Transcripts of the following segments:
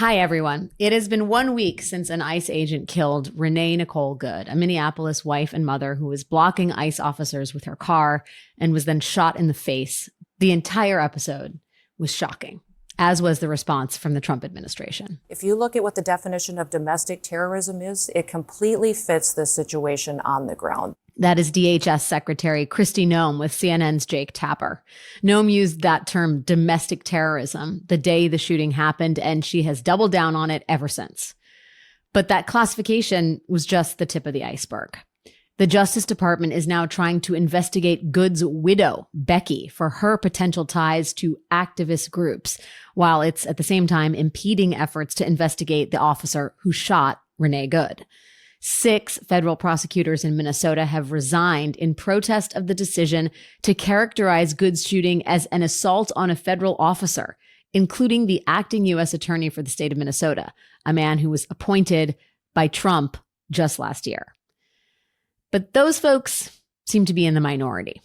Hi, everyone. It has been 1 week since an ICE agent killed Renee Good, a Minneapolis wife and mother who was blocking ICE officers with her car and was then shot in the face. The entire episode was shocking, as was the response from the Trump administration. If you look at what the definition of domestic terrorism is, it completely fits the situation on the ground. That is DHS Secretary Kristi Noem with CNN's Jake Tapper. Noem used that term domestic terrorism the day the shooting happened, and she has doubled down on it ever since. But that classification was just the tip of the iceberg. The Justice Department is now trying to investigate Good's widow, Becky, for her potential ties to activist groups, while it's at the same time impeding efforts to investigate the officer who shot Renee Good. 6 federal prosecutors in Minnesota have resigned in protest of the decision to characterize Good's shooting as an assault on a federal officer, including the acting U.S. attorney for the state of Minnesota, a man who was appointed by Trump just last year. But those folks seem to be in the minority.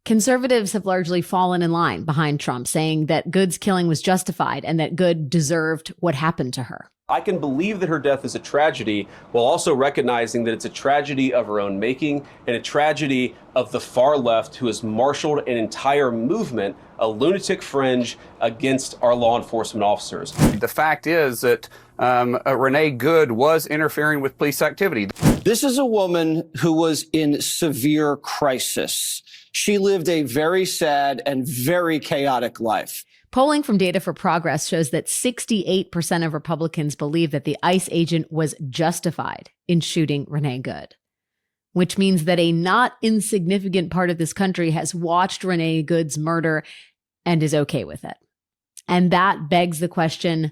Conservatives have largely fallen in line behind Trump, saying that Good's killing was justified and that Good deserved what happened to her. I can believe that her death is a tragedy while also recognizing that it's a tragedy of her own making and a tragedy of the far left who has marshaled an entire movement, a lunatic fringe against our law enforcement officers. The fact is that Renee Good was interfering with police activity. This is a woman who was in severe crisis. She lived a very sad and very chaotic life. Polling from Data for Progress shows that 68% of Republicans believe that the ICE agent was justified in shooting Renee Good, which means that a not insignificant part of this country has watched Renee Good's murder and is okay with it. And that begs the question,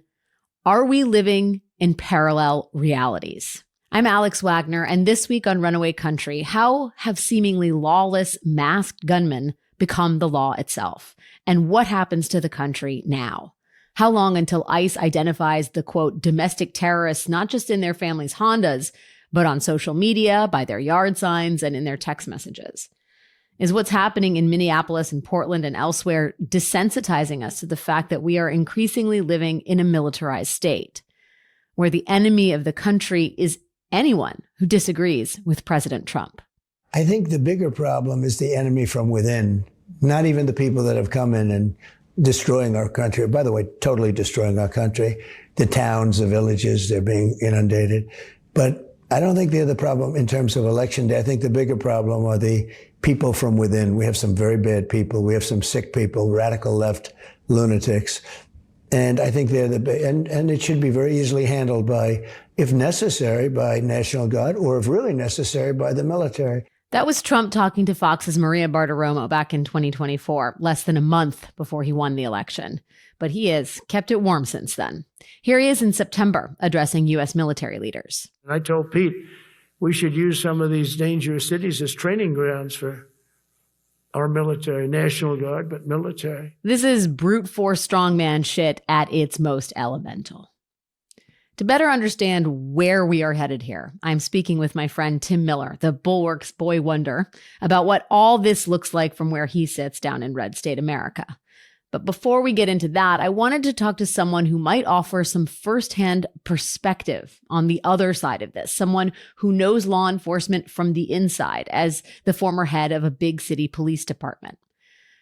are we living in parallel realities? I'm Alex Wagner, and this week on Runaway Country, how have seemingly lawless masked gunmen become the law itself? And what happens to the country now? How long until ICE identifies the, quote, domestic terrorists, not just in their families' Hondas, but on social media, by their yard signs, and in their text messages? Is what's happening in Minneapolis and Portland and elsewhere desensitizing us to the fact that we are increasingly living in a militarized state, where the enemy of the country is anyone who disagrees with President Trump? I think the bigger problem is the enemy from within, not even the people that have come in and destroying our country. By the way, totally destroying our country. The towns, the villages, they're being inundated. But I don't think they're the problem in terms of election day. I think the bigger problem are the people from within. We have some very bad people. We have some sick people, radical left lunatics. And I think they're and it should be very easily handled by, if necessary, by National Guard, or if really necessary, by the military. That was Trump talking to Fox's Maria Bartiromo back in 2024, less than a month before he won the election. But he has kept it warm since then. Here he is in September addressing U.S. military leaders. I told Pete we should use some of these dangerous cities as training grounds for our military, National Guard, but military. This is brute force strongman shit at its most elemental. To better understand where we are headed here, I'm speaking with my friend Tim Miller, the Bulwark's boy wonder, about what all this looks like from where he sits down in red state America. But before we get into that, I wanted to talk to someone who might offer some firsthand perspective on the other side of this, someone who knows law enforcement from the inside as the former head of a big city police department.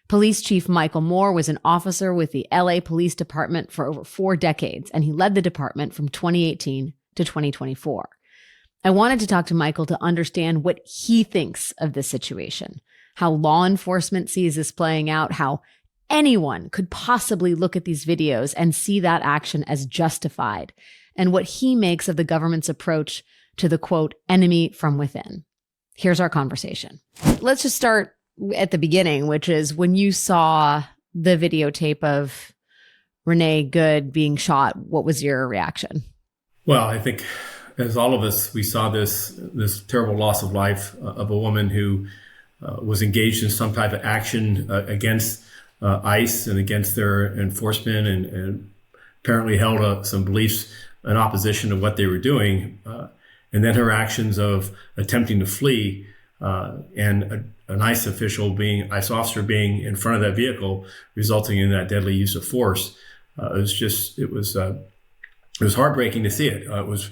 Police Chief Michel Moore was an officer with the LA Police Department for over 4 decades, and he led the department from 2018 to 2024. I wanted to talk to Michel to understand what he thinks of this situation, how law enforcement sees this playing out, how anyone could possibly look at these videos and see that action as justified, and what he makes of the government's approach to the, quote, enemy from within. Here's our conversation. Let's just start at the beginning, which is when you saw the videotape of Renee Good being shot, what was your reaction? Well, I think as all of us, we saw this terrible loss of life of a woman who was engaged in some type of action against ICE and against their enforcement, and apparently held some beliefs in opposition to what they were doing. And then her actions of attempting to flee and an ICE officer being in front of that vehicle, resulting in that deadly use of force. It was it was heartbreaking to see it. It was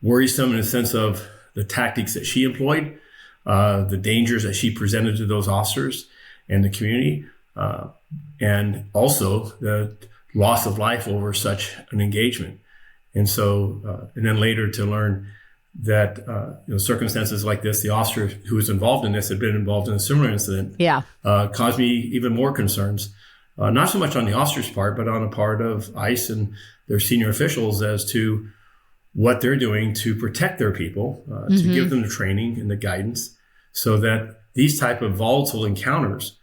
worrisome in the sense of the tactics that she employed, the dangers that she presented to those officers and the community, and also the loss of life over such an engagement. And so, and then later to learn that, circumstances like this, the officer who was involved in this had been involved in a similar incident, caused me even more concerns, not so much on the officer's part, but on the part of ICE and their senior officials as to what they're doing to protect their people, to give them the training and the guidance so that these type of volatile encounters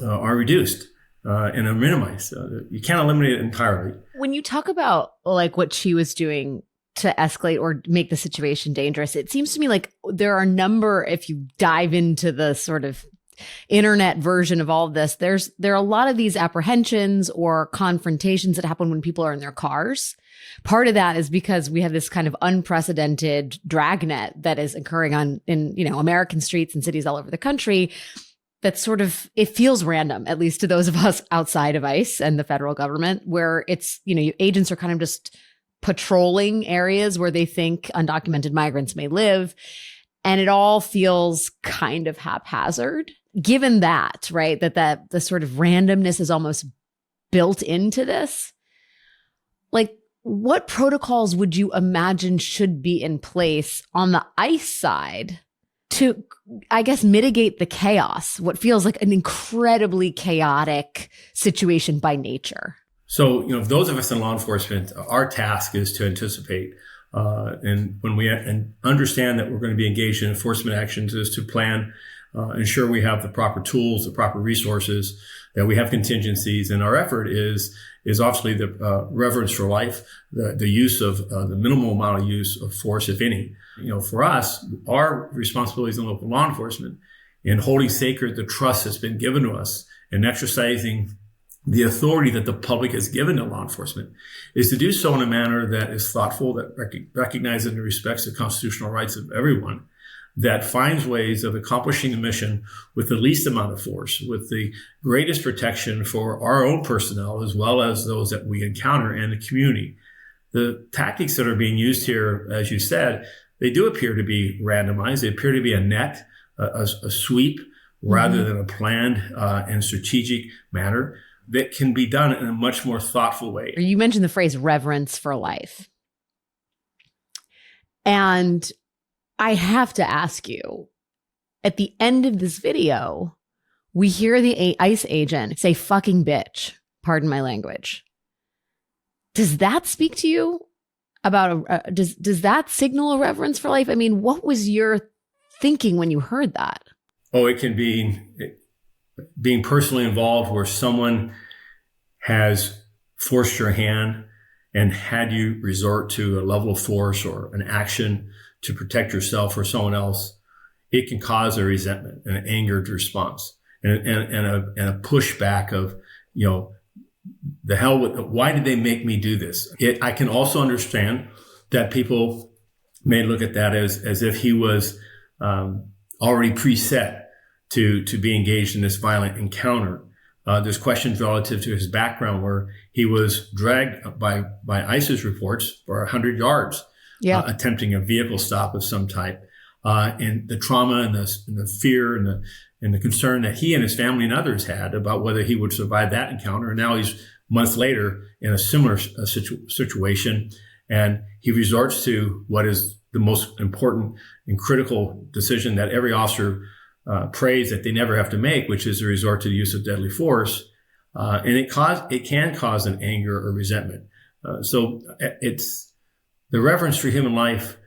are reduced and are minimized. You can't eliminate it entirely. When you talk about like what she was doing to escalate or make the situation dangerous, it seems to me like there are a number, if you dive into the sort of internet version of all of this, there are a lot of these apprehensions or confrontations that happen when people are in their cars. Part of that is because we have this kind of unprecedented dragnet that is occurring in American streets and cities all over the country. That's sort of, it feels random, at least to those of us outside of ICE and the federal government, where it's, agents are kind of just patrolling areas where they think undocumented migrants may live. And it all feels kind of haphazard. Given that, right, that the sort of randomness is almost built into this, like what protocols would you imagine should be in place on the ICE side to, I guess, mitigate the chaos, what feels like an incredibly chaotic situation by nature? So, those of us in law enforcement, our task is to anticipate. And when we understand that we're going to be engaged in enforcement actions, is to plan, ensure we have the proper tools, the proper resources, that we have contingencies. And our effort is obviously the reverence for life, the use of the minimal amount of use of force, if any. For us, our responsibilities in local law enforcement in holding sacred the trust that's been given to us and exercising the authority that the public has given to law enforcement is to do so in a manner that is thoughtful, that recognizes and respects the constitutional rights of everyone, that finds ways of accomplishing the mission with the least amount of force, with the greatest protection for our own personnel, as well as those that we encounter and the community. The tactics that are being used here, as you said, they do appear to be randomized. They appear to be a net, a sweep, rather than a planned and strategic manner that can be done in a much more thoughtful way. You mentioned the phrase reverence for life. And I have to ask you, at the end of this video, we hear the ICE agent say fucking bitch, pardon my language. Does that speak to you about does that signal a reverence for life? I mean, what was your thinking when you heard that? Oh, it can be being personally involved where someone has forced your hand and had you resort to a level of force or an action to protect yourself or someone else. It can cause a resentment and an angered response and a pushback of, the hell with why did they make me do this? I can also understand that people may look at that as if he was already preset to be engaged in this violent encounter. There's questions relative to his background where he was dragged by ICE's reports for 100 yards, attempting a vehicle stop of some type. And the trauma and the fear and the concern that he and his family and others had about whether he would survive that encounter. And now he's months later in a similar situation, and he resorts to what is the most important and critical decision that every officer prays that they never have to make, which is a resort to the use of deadly force. And it can cause an anger or resentment. So it's the reverence for human life.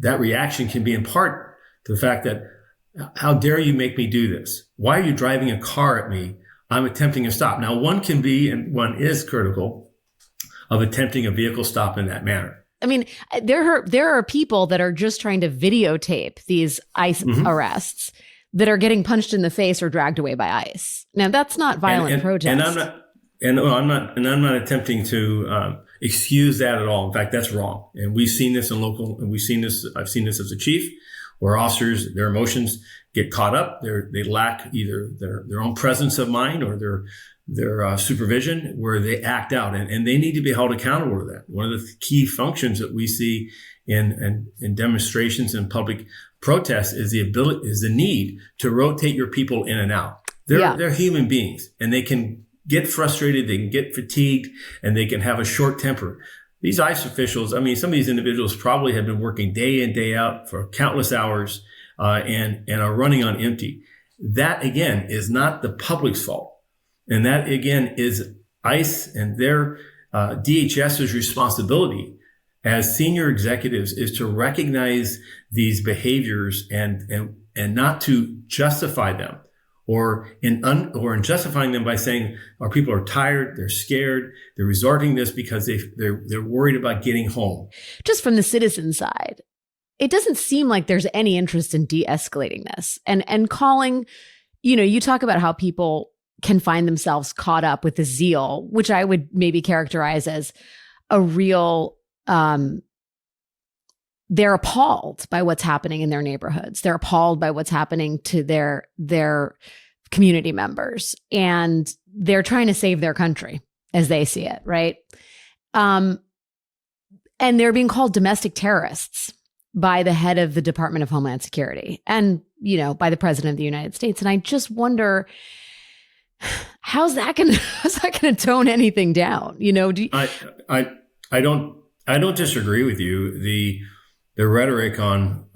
That reaction can be in part to the fact that, how dare you make me do this? Why are you driving a car at me? I'm attempting a stop. Now, one can be, and one is critical of attempting a vehicle stop in that manner. I mean, there are people that are just trying to videotape these ICE arrests that are getting punched in the face or dragged away by ICE. Now, that's not violent protest. And I'm not attempting to excuse that at all. In fact, that's wrong. And we've seen this I've seen this as a chief, where officers, their emotions get caught up. They lack either their own presence of mind or supervision, where they act out, and they need to be held accountable to that. One of the key functions that we see in demonstrations and public protests is the need to rotate your people in and out. They're human beings, and they can get frustrated, they can get fatigued, and they can have a short temper. These ICE officials, I mean, some of these individuals probably have been working day in, day out for countless hours and are running on empty. That, again, is not the public's fault. And that, again, is ICE and their DHS's responsibility as senior executives is to recognize these behaviors and not to justify them or in justifying them by saying our people are tired, they're scared, they're resorting to this because they're worried about getting home. Just from the citizen side, it doesn't seem like there's any interest in de-escalating this and calling, you talk about how people can find themselves caught up with the zeal, which I would maybe characterize as a real, they're appalled by what's happening in their neighborhoods. They're appalled by what's happening to their community members, and they're trying to save their country as they see it, right? And they're being called domestic terrorists by the head of the Department of Homeland Security and, by the President of the United States. And I just wonder, how's that going to tone anything down? I don't disagree with you. The rhetoric on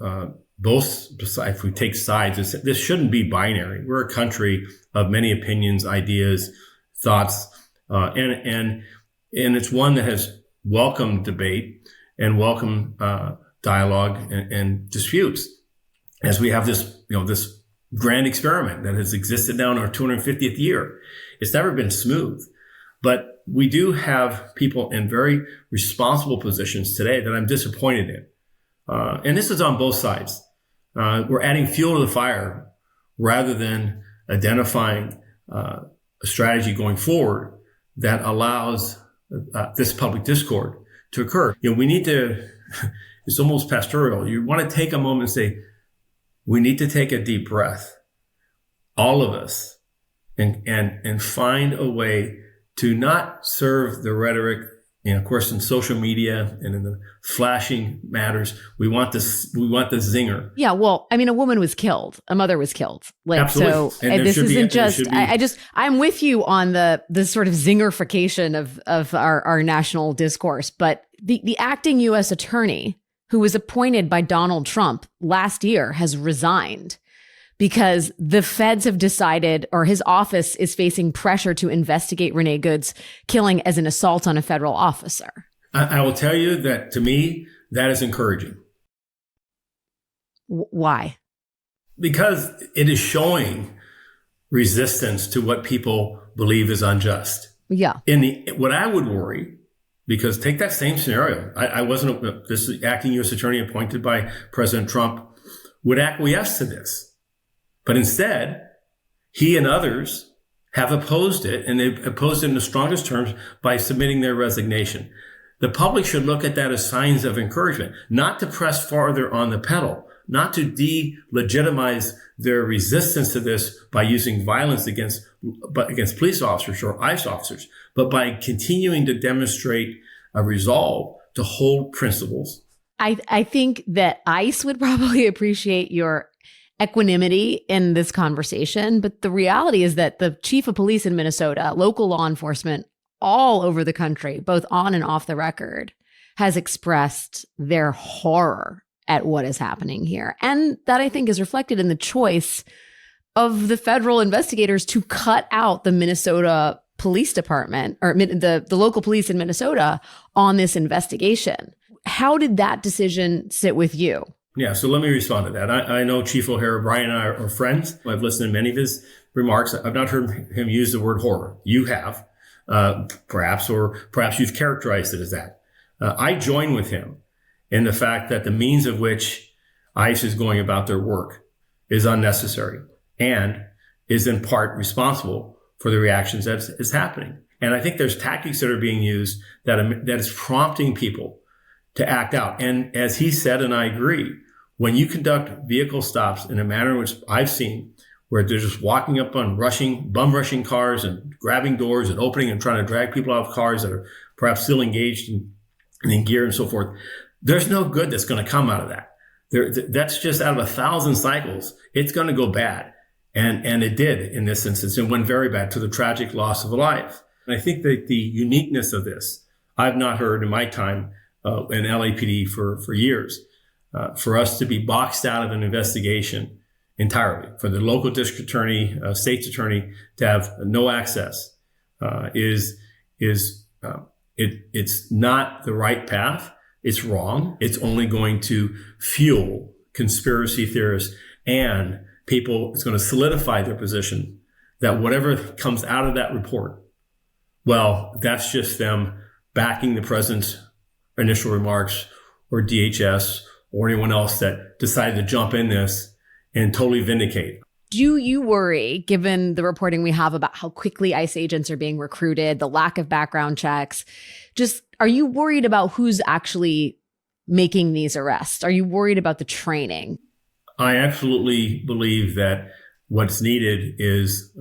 both sides, if we take sides, this shouldn't be binary. We're a country of many opinions, ideas, thoughts, and it's one that has welcomed debate and welcomed dialogue and disputes. As we have this grand experiment that has existed now in our 250th year, it's never been smooth, but we do have people in very responsible positions today that I'm disappointed in. And this is on both sides. We're adding fuel to the fire rather than identifying a strategy going forward that allows this public discord to occur. We need to, it's almost pastoral. You want to take a moment and say, we need to take a deep breath, all of us, and find a way to not serve the rhetoric. And of course, in social media and in the flashing matters, we want the zinger. Yeah, well, I mean, a woman was killed, a mother was killed. Absolutely. So this isn't just. I'm with you on the sort of zingerification of our national discourse, but the acting U.S. attorney who was appointed by Donald Trump last year has resigned because the feds have decided, or his office is facing pressure to investigate Renee Good's killing as an assault on a federal officer. I will tell you that, to me, that is encouraging. Why? Because it is showing resistance to what people believe is unjust. Yeah. What I would worry, because take that same scenario. I wasn't, this acting U.S. attorney appointed by President Trump would acquiesce to this. But instead, he and others have opposed it, and they've opposed it in the strongest terms by submitting their resignation. The public should look at that as signs of encouragement, not to press farther on the pedal, not to delegitimize their resistance to this by using violence against police officers or ICE officers, but by continuing to demonstrate a resolve to hold principles. I think that ICE would probably appreciate your equanimity in this conversation. But the reality is that the chief of police in Minnesota, local law enforcement all over the country, both on and off the record, has expressed their horror at what is happening here. And that, I think, is reflected in the choice of the federal investigators to cut out the Minnesota Police Department or the local police in Minnesota on this investigation. How did that decision sit with you? Yeah, so let me respond to that. I know Chief O'Hara, Brian and I are friends. I've listened to many of his remarks. I've not heard him use the word horror. You have, perhaps you've characterized it as that. I join with him in the fact that the means of which ICE is going about their work is unnecessary and is in part responsible for the reactions that is happening. And I think there's tactics that are being used that is prompting people to act out. And as he said, and I agree, when you conduct vehicle stops in a manner in which I've seen, where they're just walking up on bum rushing cars and grabbing doors and opening and trying to drag people out of cars that are perhaps still engaged in gear and so forth. There's no good that's going to come out of that. That's just out of 1,000 cycles. It's going to go bad. And it did in this instance. It went very bad to the tragic loss of a life. And I think that the uniqueness of this, I've not heard in my time in LAPD for years, for us to be boxed out of an investigation entirely, for the local district attorney, state's attorney to have no access, it's not the right path. It's wrong. It's only going to fuel conspiracy theorists and people. It's going to solidify their position that whatever comes out of that report, well, that's just them backing the president's initial remarks or DHS or anyone else that decided to jump in this and totally vindicate. Do you worry, given the reporting we have about how quickly ICE agents are being recruited, the lack of background checks, are you worried about who's actually making these arrests? Are you worried about the training? I absolutely believe that what's needed is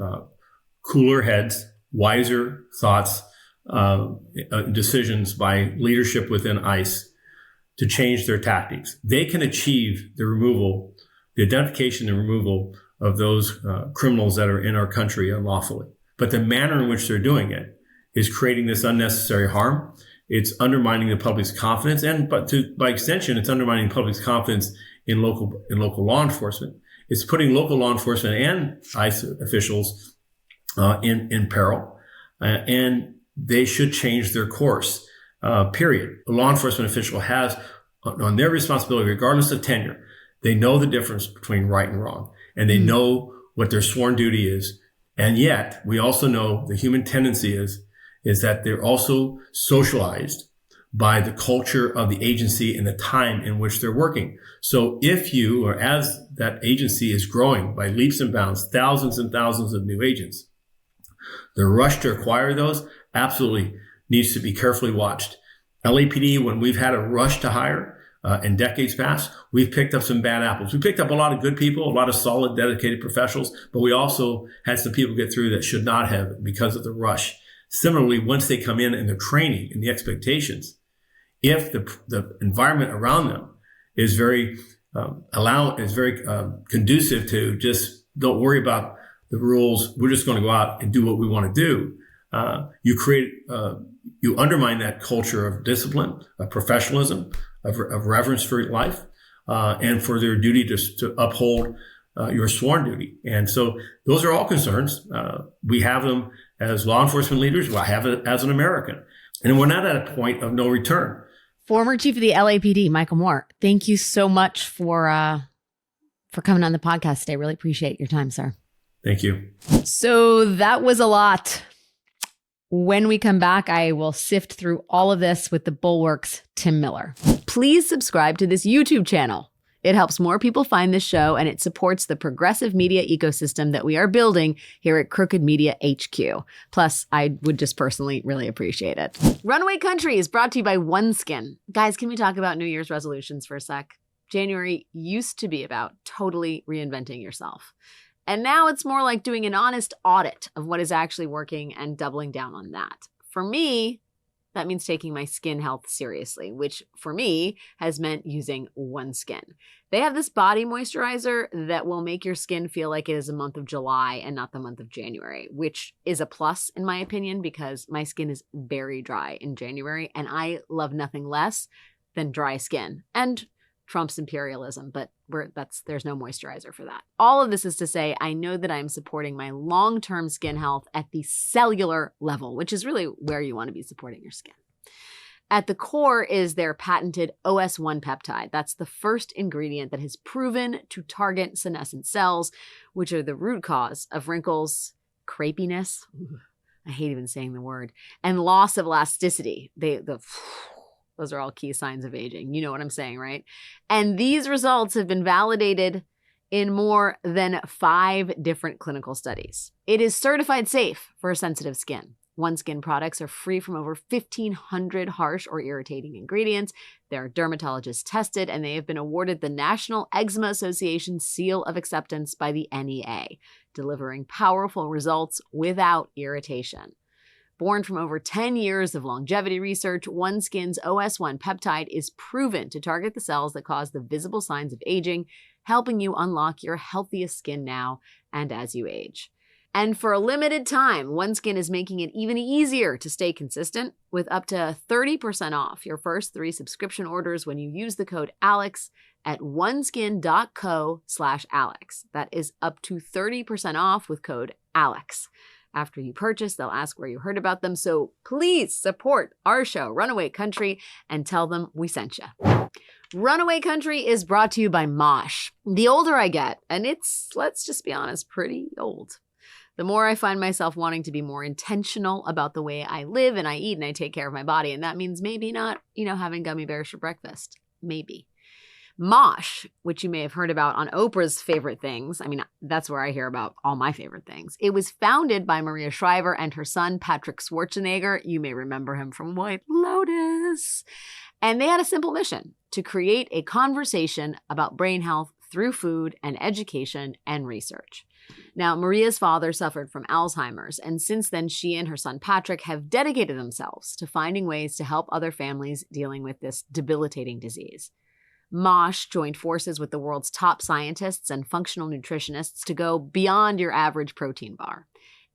cooler heads, wiser thoughts, decisions by leadership within ICE to change their tactics. They can achieve the identification and removal of those criminals that are in our country unlawfully. But the manner in which they're doing it is creating this unnecessary harm. It's undermining the public's confidence, by extension, it's undermining the public's confidence in local law enforcement. It's putting local law enforcement and ICE officials in peril, and they should change their course. Period. A law enforcement official has on their responsibility, regardless of tenure, they know the difference between right and wrong, and they know what their sworn duty is. And yet, we also know the human tendency is that they're also socialized by the culture of the agency and the time in which they're working. So if you, or as that agency is growing by leaps and bounds, thousands and thousands of new agents, the rush to acquire those absolutely needs to be carefully watched. LAPD, when we've had a rush to hire in decades past, we've picked up some bad apples. We picked up a lot of good people, a lot of solid, dedicated professionals, but we also had some people get through that should not have because of the rush. Similarly, once they come in and the training and the expectations, if the environment around them is very conducive to just don't worry about the rules, we're just going to go out and do what we want to do. You undermine that culture of discipline, of professionalism, of reverence for life, and for their duty to uphold your sworn duty. And so those are all concerns. We have them as law enforcement leaders. I have it as an American. And we're not at a point of no return. Former chief of the LAPD, Michel Moore, thank you so much for coming on the podcast today. Really appreciate your time, sir. Thank you. So that was a lot. When we come back, I will sift through all of this with the Bulwark's Tim Miller. Please subscribe to this YouTube channel. It helps more people find this show, and it supports the progressive media ecosystem that we are building here at Crooked Media HQ. Plus, I would just personally really appreciate it. Runaway Country is brought to you by OneSkin. Guys, can we talk about New Year's resolutions for a sec? January used to be about totally reinventing yourself. And now it's more like doing an honest audit of what is actually working and doubling down on that. For me, that means taking my skin health seriously, which for me has meant using OneSkin. They have this body moisturizer that will make your skin feel like it is the month of July and not the month of January, which is a plus in my opinion because my skin is very dry in January and I love nothing less than dry skin. And Trump's imperialism, but there's no moisturizer for that. All of this is to say, I know that I'm supporting my long-term skin health at the cellular level, which is really where you want to be supporting your skin. At the core is their patented OS1 peptide. That's the first ingredient that has proven to target senescent cells, which are the root cause of wrinkles, crepiness, I hate even saying the word, and loss of elasticity. Those are all key signs of aging. You know what I'm saying, right? And these results have been validated in more than 5 different clinical studies. It is certified safe for sensitive skin. OneSkin products are free from over 1,500 harsh or irritating ingredients. They're dermatologist tested, and they have been awarded the National Eczema Association Seal of Acceptance by the NEA, delivering powerful results without irritation. Born from over 10 years of longevity research, OneSkin's OS1 peptide is proven to target the cells that cause the visible signs of aging, helping you unlock your healthiest skin now and as you age. And for a limited time, OneSkin is making it even easier to stay consistent with up to 30% off your first 3 subscription orders when you use the code ALEX at oneskin.co/Alex. That is up to 30% off with code ALEX. After you purchase, they'll ask where you heard about them. So please support our show, Runaway Country, and tell them we sent you. Runaway Country is brought to you by Mosh. The older I get, and it's, let's just be honest, pretty old, the more I find myself wanting to be more intentional about the way I live and I eat and I take care of my body. And that means maybe not, having gummy bears for breakfast. Maybe. Mosh, which you may have heard about on Oprah's Favorite Things. I mean, that's where I hear about all my favorite things. It was founded by Maria Shriver and her son, Patrick Schwarzenegger. You may remember him from White Lotus. And they had a simple mission: to create a conversation about brain health through food and education and research. Now, Maria's father suffered from Alzheimer's, and since then, she and her son Patrick have dedicated themselves to finding ways to help other families dealing with this debilitating disease. Mosh joined forces with the world's top scientists and functional nutritionists to go beyond your average protein bar.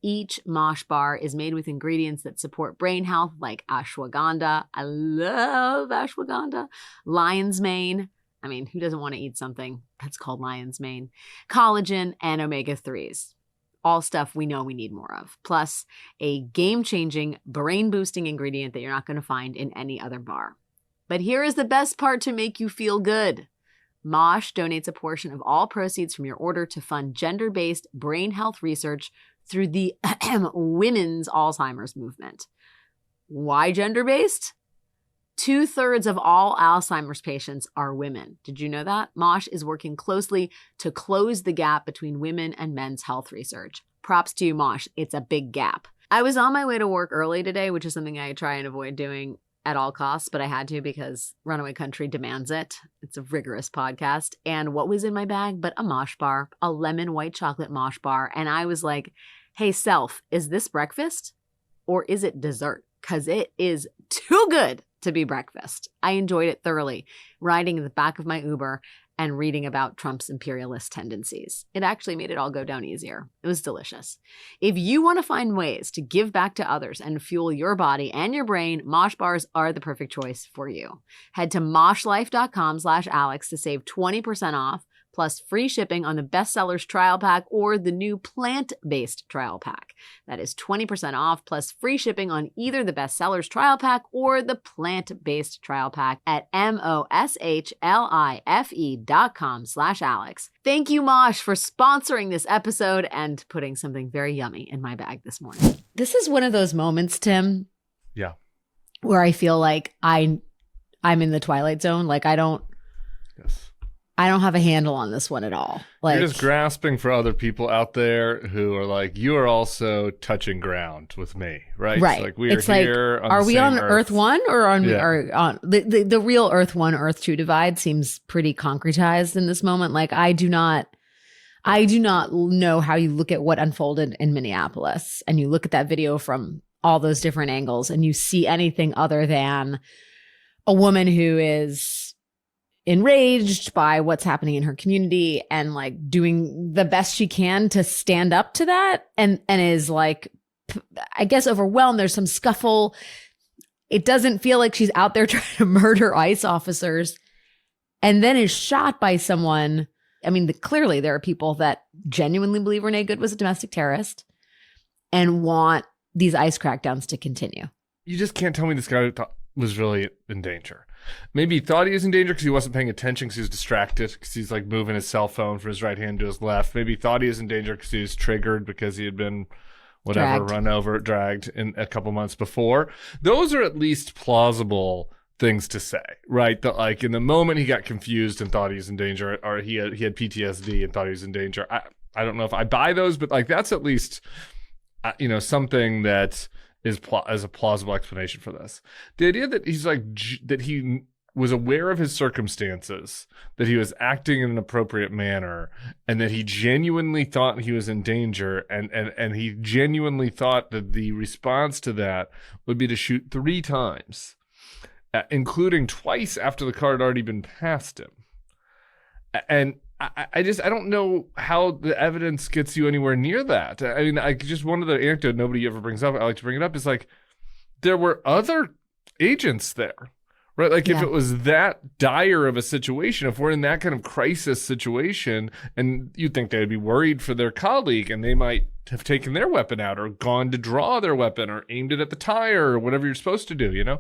Each Mosh bar is made with ingredients that support brain health, like ashwagandha. I love ashwagandha. Lion's mane. I mean, who doesn't want to eat something that's called lion's mane? Collagen and omega-3s. All stuff we know we need more of. Plus, a game-changing, brain-boosting ingredient that you're not going to find in any other bar. But here is the best part to make you feel good. Mosh donates a portion of all proceeds from your order to fund gender-based brain health research through the Women's Alzheimer's Movement. Why gender-based? 2/3 of all Alzheimer's patients are women. Did you know that? Mosh is working closely to close the gap between women and men's health research. Props to you, Mosh. It's a big gap. I was on my way to work early today, which is something I try and avoid doing at all costs, but I had to because Runaway Country demands it. It's a rigorous podcast. And what was in my bag but a Mosh bar, a lemon white chocolate Mosh bar. And I was like, hey, self, is this breakfast or is it dessert? Because it is too good to be breakfast. I enjoyed it thoroughly, riding in the back of my Uber and reading about Trump's imperialist tendencies. It actually made it all go down easier. It was delicious. If you want to find ways to give back to others and fuel your body and your brain, Mosh bars are the perfect choice for you. Head to moshlife.com/Alex to save 20% off, plus free shipping on the Bestsellers Trial Pack or the new Plant-Based Trial Pack. That is 20% off, plus free shipping on either the Bestsellers Trial Pack or the Plant-Based Trial Pack at moshlife.com/Alex. Thank you, Mosh, for sponsoring this episode and putting something very yummy in my bag this morning. This is one of those moments, Tim. Yeah. Where I feel like I'm in the Twilight Zone. Like I don't have a handle on this one at all. Like, you're just grasping for other people out there who are like, you are also touching ground with me, right? Right. It's like we are here. Like, are we on Earth 1 or on the real Earth 1, Earth 2 divide seems pretty concretized in this moment. Like I do not know how you look at what unfolded in Minneapolis and you look at that video from all those different angles and you see anything other than a woman who is enraged by what's happening in her community and like doing the best she can to stand up to that and is like, I guess, overwhelmed. There's some scuffle. It doesn't feel like she's out there trying to murder ICE officers and then is shot by someone. I mean, clearly there are people that genuinely believe Renee Good was a domestic terrorist and want these ICE crackdowns to continue. You just can't tell me this guy was really in danger. Maybe he thought he was in danger because he wasn't paying attention because he was distracted because he's like moving his cell phone from his right hand to his left. Maybe he thought he was in danger because he was triggered because he had been dragged in a couple months before. Those are at least plausible things to say, right? That like in the moment he got confused and thought he was in danger, or he had PTSD and thought he was in danger. I don't know if I buy those, but like that's at least something that is as a plausible explanation for this. The idea that he's like that he was aware of his circumstances, that he was acting in an appropriate manner, and that he genuinely thought he was in danger, and he genuinely thought that the response to that would be to shoot 3 times, including twice after the car had already been past him. And I don't know how the evidence gets you anywhere near that. I mean, just one of the anecdote nobody ever brings up, I like to bring it up, is like, there were other agents there. Right, like if it was that dire of a situation, if we're in that kind of crisis situation, and you'd think they'd be worried for their colleague, and they might have taken their weapon out, or gone to draw their weapon, or aimed it at the tire, or whatever you're supposed to do. You know,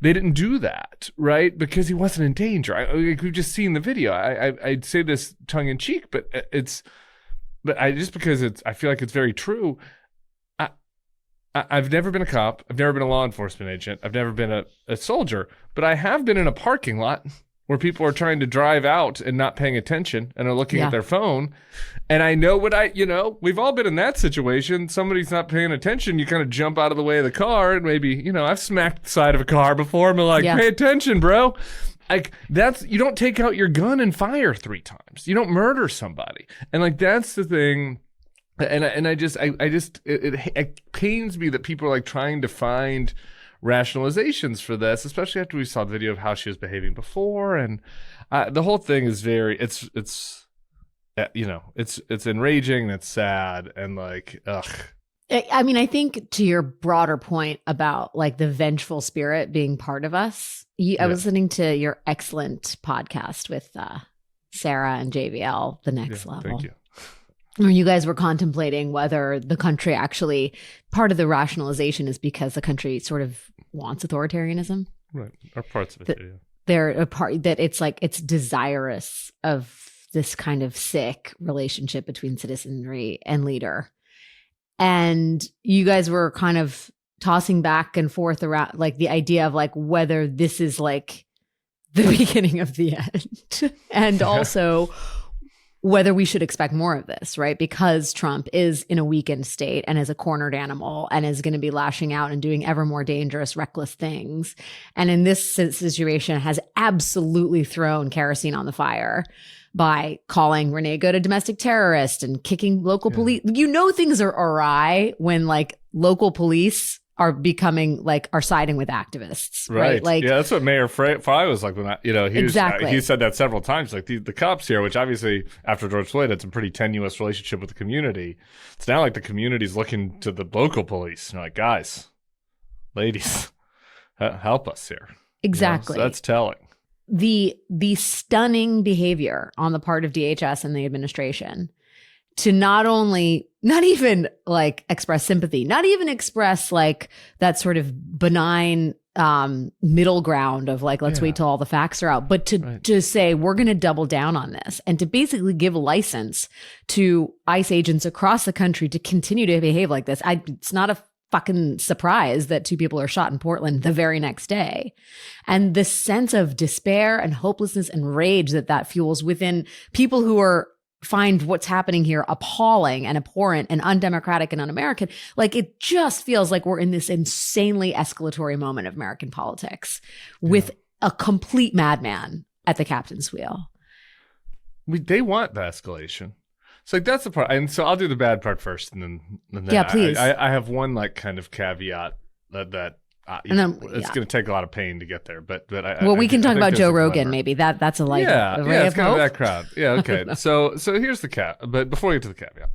they didn't do that, right? Because he wasn't in danger. We've just seen the video. I'd say this tongue in cheek, but because I feel like it's very true. I've never been a cop. I've never been a law enforcement agent. I've never been a soldier. But I have been in a parking lot where people are trying to drive out and not paying attention and are looking at their phone. And I know we've all been in that situation. Somebody's not paying attention. You kind of jump out of the way of the car, and maybe, I've smacked the side of a car before and been like, pay attention, bro. Like, you don't take out your gun and fire 3 times. You don't murder somebody. And like, that's the thing. And it pains me that people are like trying to find rationalizations for this, especially after we saw the video of how she was behaving before, and the whole thing is very it's enraging and it's sad and like ugh. I mean, I think to your broader point about like the vengeful spirit being part of us, I was listening to your excellent podcast with Sarah and JVL, The Next Level. Thank you. When you guys were contemplating whether the country actually, part of the rationalization is because the country sort of wants authoritarianism. Right. Or parts of it. They're a part that it's like, it's desirous of this kind of sick relationship between citizenry and leader. And you guys were kind of tossing back and forth around like the idea of like whether this is like the beginning of the end. And also whether we should expect more of this, right? Because Trump is in a weakened state and is a cornered animal and is going to be lashing out and doing ever more dangerous, reckless things. And in this situation has absolutely thrown kerosene on the fire by calling Renee Good a domestic terrorist and kicking local police. Things are awry when like local police are becoming like are siding with activists, right? Like, yeah, that's what Mayor Frey was like when exactly. He said that several times. Like the cops here, which obviously after George Floyd had some pretty tenuous relationship with the community. It's now like the community's looking to the local police. And they're like, guys, ladies, help us here. Exactly. So that's telling. The stunning behavior on the part of DHS and the administration to not even like express sympathy, not even express like that sort of benign middle ground of like, let's wait till all the facts are out, but to say we're going to double down on this and to basically give a license to ICE agents across the country to continue to behave like this. It's not a fucking surprise that 2 people are shot in Portland the very next day. And the sense of despair and hopelessness and rage that fuels within people who find what's happening here appalling and abhorrent and undemocratic and un-American. Like, it just feels like we're in this insanely escalatory moment of American politics with a complete madman at the captain's wheel. They want the escalation. So like, that's the part. And so I'll do the bad part first, and then yeah, please. I have one like kind of caveat that it's going to take a lot of pain to get there, but we can talk about Joe Rogan. Maybe that's a light. It's kind of that crowd. Yeah, okay. So here's the but before we get to the caveat,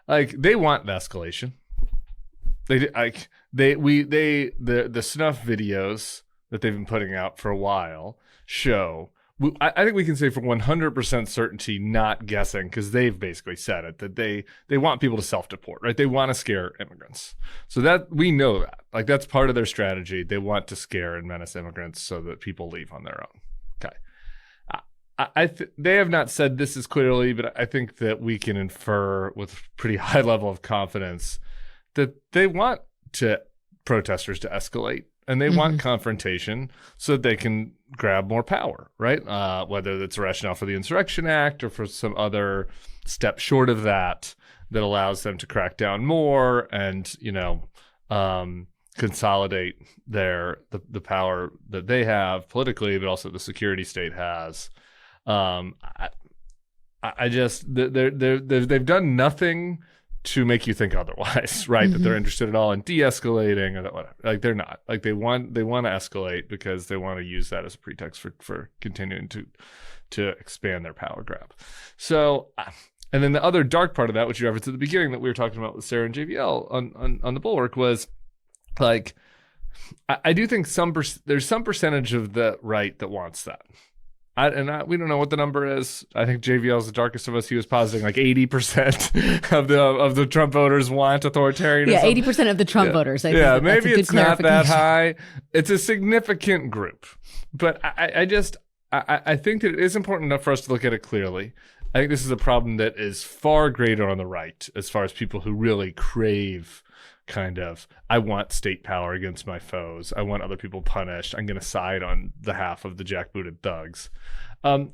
like they want the escalation. The snuff videos that they've been putting out for a while show. I think we can say for 100% certainty, not guessing, because they've basically said it, that they want people to self-deport, right? They want to scare immigrants. So that we know that. Like, that's part of their strategy. They want to scare and menace immigrants so that people leave on their own. Okay. They have not said this as clearly, but I think that we can infer with pretty high level of confidence that they want protesters to escalate. And they want confrontation so that they can grab more power, right? Whether that's a rationale for the Insurrection Act or for some other step short of that allows them to crack down more and, consolidate the power that they have politically, but also the security state has. I just they've done nothing to make you think otherwise, right? That they're interested at all in de-escalating or whatever. Like they're not. Like they want to escalate because they want to use that as a pretext for continuing to expand their power grab. So, and then the other dark part of that, which you referenced at the beginning that we were talking about with Sarah and JVL on the Bulwark, was like I do think there's some percentage of the right that wants that. We don't know what the number is. I think JVL is the darkest of us. He was positing like 80% of the Trump voters want authoritarianism. Yeah, 80% of the Trump voters. I think maybe it's not that high. It's a significant group. But I think that it is important enough for us to look at it clearly. I think this is a problem that is far greater on the right as far as people who really crave kind of, I want state power against my foes. I want other people punished. I'm going to side on the half of the jackbooted thugs. But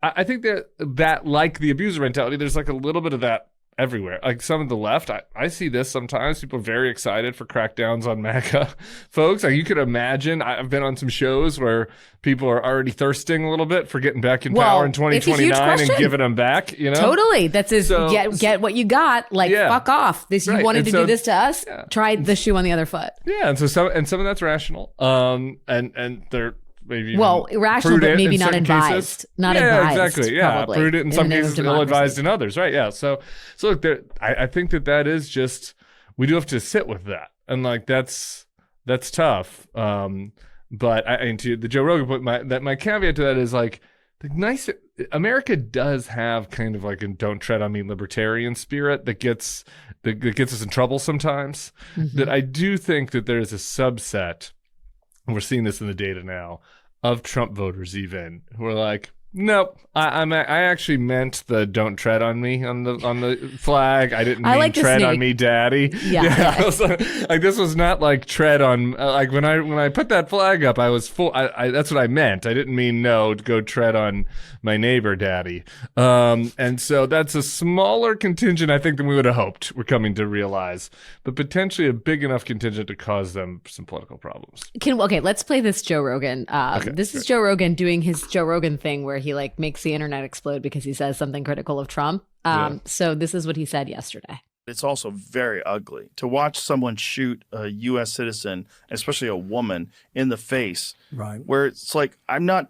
I think that like the abuser mentality, there's like a little bit of that everywhere. Like some of the left, I see this sometimes. People are very excited for crackdowns on MAGA folks. Like you could imagine, I've been on some shows where people are already thirsting a little bit for getting back in power in 2029 and giving them back, you know? Totally. That's get what you got. Like, fuck off. You wanted to do this to us? Yeah. Try the shoe on the other foot. Yeah. And so some of that's rational. And they're maybe irrational, but maybe not advised. Not advised. Exactly. Yeah, probably. Prudent in some cases, ill-advised in others. Right. Yeah. So look, I think that is just, we do have to sit with that, and like that's tough. But to the Joe Rogan point, my caveat to that is like the nice America does have kind of like a don't tread on me libertarian spirit that gets us in trouble sometimes. That I do think that there is a subset. And we're seeing this in the data now of Trump voters even who are like, nope, I actually meant the don't tread on me on the flag. I didn't mean tread on me, daddy. Yeah. Like this was not like tread on, like when I put that flag up, I was full. That's what I meant. I didn't mean no, go tread on my neighbor, daddy. And so that's a smaller contingent, I think, than we would have hoped. We're coming to realize, but potentially a big enough contingent to cause them some political problems. Let's play this Joe Rogan. This is Joe Rogan doing his Joe Rogan thing where he like makes the internet explode because he says something critical of Trump. So this is what he said yesterday. It's also very ugly to watch someone shoot a U.S. citizen, especially a woman, in the face. Right. Where it's like, I'm not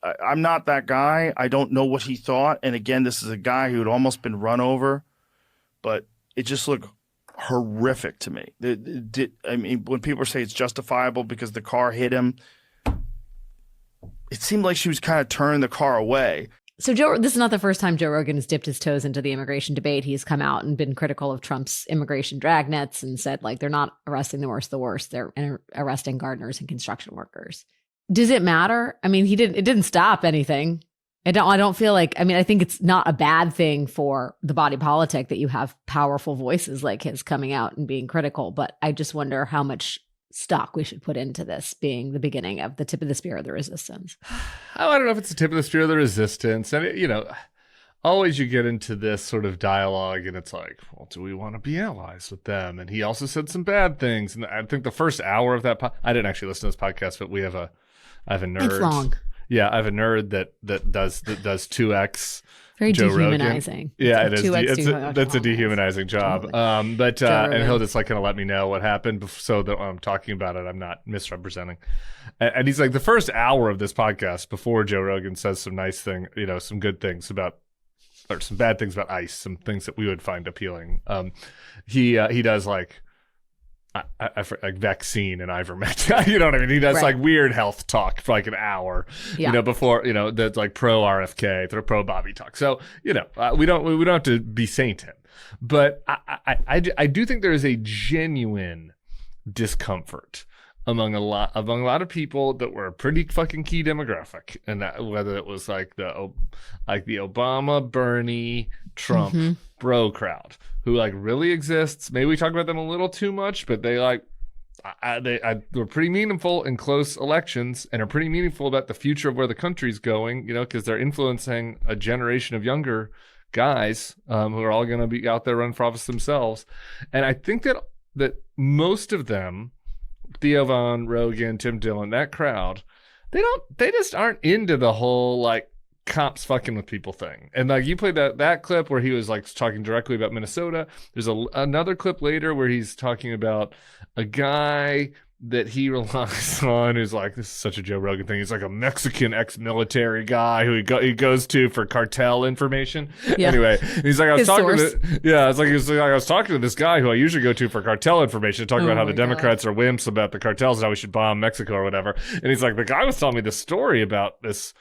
that guy. I don't know what he thought. And again, this is a guy who had almost been run over, but it just looked horrific to me. I mean, when people say it's justifiable because the car hit him, it seemed like she was kind of turning the car away. So this is not the first time Joe Rogan has dipped his toes into the immigration debate. He's come out and been critical of Trump's immigration dragnets and said, like, they're not arresting the worst of the worst. They're arresting gardeners and construction workers. Does it matter? I mean, it didn't stop anything. I don't feel like, I mean, I think it's not a bad thing for the body politic that you have powerful voices like his coming out and being critical. But I just wonder how much stock we should put into this being the beginning of the tip of the spear of the resistance. I don't know if it's the tip of the spear of the resistance. And, always you get into this sort of dialogue and it's like, well, do we want to be allies with them? And he also said some bad things. And I think the first hour of that, I didn't actually listen to this podcast, but I have a nerd. It's long. Yeah, I have a nerd that does 2X. Very Joe dehumanizing. Rogan. Yeah, it is. That's a dehumanizing job. Totally. And he'll just like kind of let me know what happened so that when I'm talking about it, I'm not misrepresenting. And he's like, the first hour of this podcast before Joe Rogan says some nice thing, some good things about, or some bad things about ICE, some things that we would find appealing. He does like, like vaccine and ivermectin. You know what I mean? He does like weird health talk for like an hour, before, that's like pro RFK, pro Bobby talk. So, we don't have to be-saint him, but I do think there is a genuine discomfort among a lot of people that were a pretty fucking key demographic, and that, whether it was like the Obama, Bernie, Trump bro crowd who like really exists. Maybe we talk about them a little too much, but they like they were pretty meaningful in close elections and are pretty meaningful about the future of where the country's going. Because they're influencing a generation of younger guys who are all going to be out there running for office themselves. And I think that that most of them, Theo Von, Rogan, Tim Dillon, that crowd, they just aren't into the whole like cops fucking with people thing. And like you played that clip where he was like talking directly about Minnesota. There's another clip later where he's talking about a guy that he relies on who's like, this is such a Joe Rogan thing. He's like a Mexican ex-military guy who he goes to for cartel information. Yeah. Anyway, he's like, I was talking to this guy who I usually go to for cartel information, talking about how the Democrats are wimps about the cartels and how we should bomb Mexico or whatever. And he's like, the guy was telling me this story about this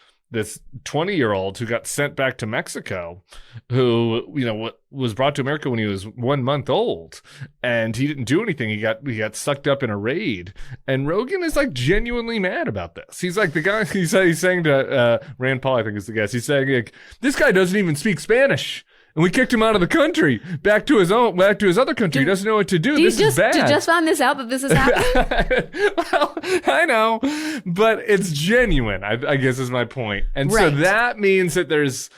20-year-old who got sent back to Mexico, who, you know, was brought to America when he was 1 month old, and he didn't do anything. He got sucked up in a raid, and Rogan is like genuinely mad about this. He's like, the guy he's saying to Rand Paul, I think is the guest. He's saying like, this guy doesn't even speak Spanish. And we kicked him out of the country, back to his other country. He doesn't know what to do. This is bad. Did you just find this out that this is happening? Well, I know, but it's genuine, I guess is my point. And so that means that there's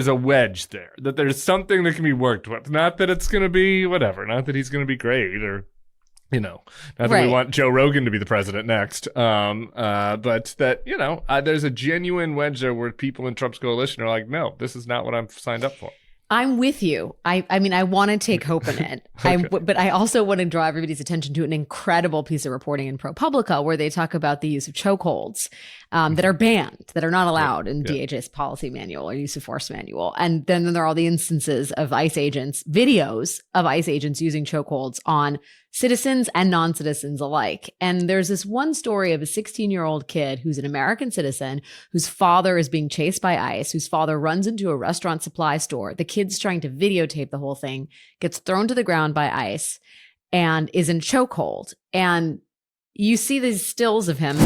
a wedge there, that there's something that can be worked with. Not that it's going to be whatever, not that he's going to be great or, you know, not that we want Joe Rogan to be the president next, but that, you know, there's a genuine wedge there where people in Trump's coalition are like, no, this is not what I'm signed up for. I'm with you. I mean, I want to take hope in it. Okay. But I also want to draw everybody's attention to an incredible piece of reporting in ProPublica where they talk about the use of chokeholds that are banned, that are not allowed in DHS policy manual or use of force manual. And then there are all the instances of ICE agents, videos of ICE agents using chokeholds on citizens and non-citizens alike. And there's this one story of a 16-year-old kid who's an American citizen whose father is being chased by ICE, whose father runs into a restaurant supply store. The kid's trying to videotape the whole thing, gets thrown to the ground by ICE, and is in chokehold. And you see these stills of him,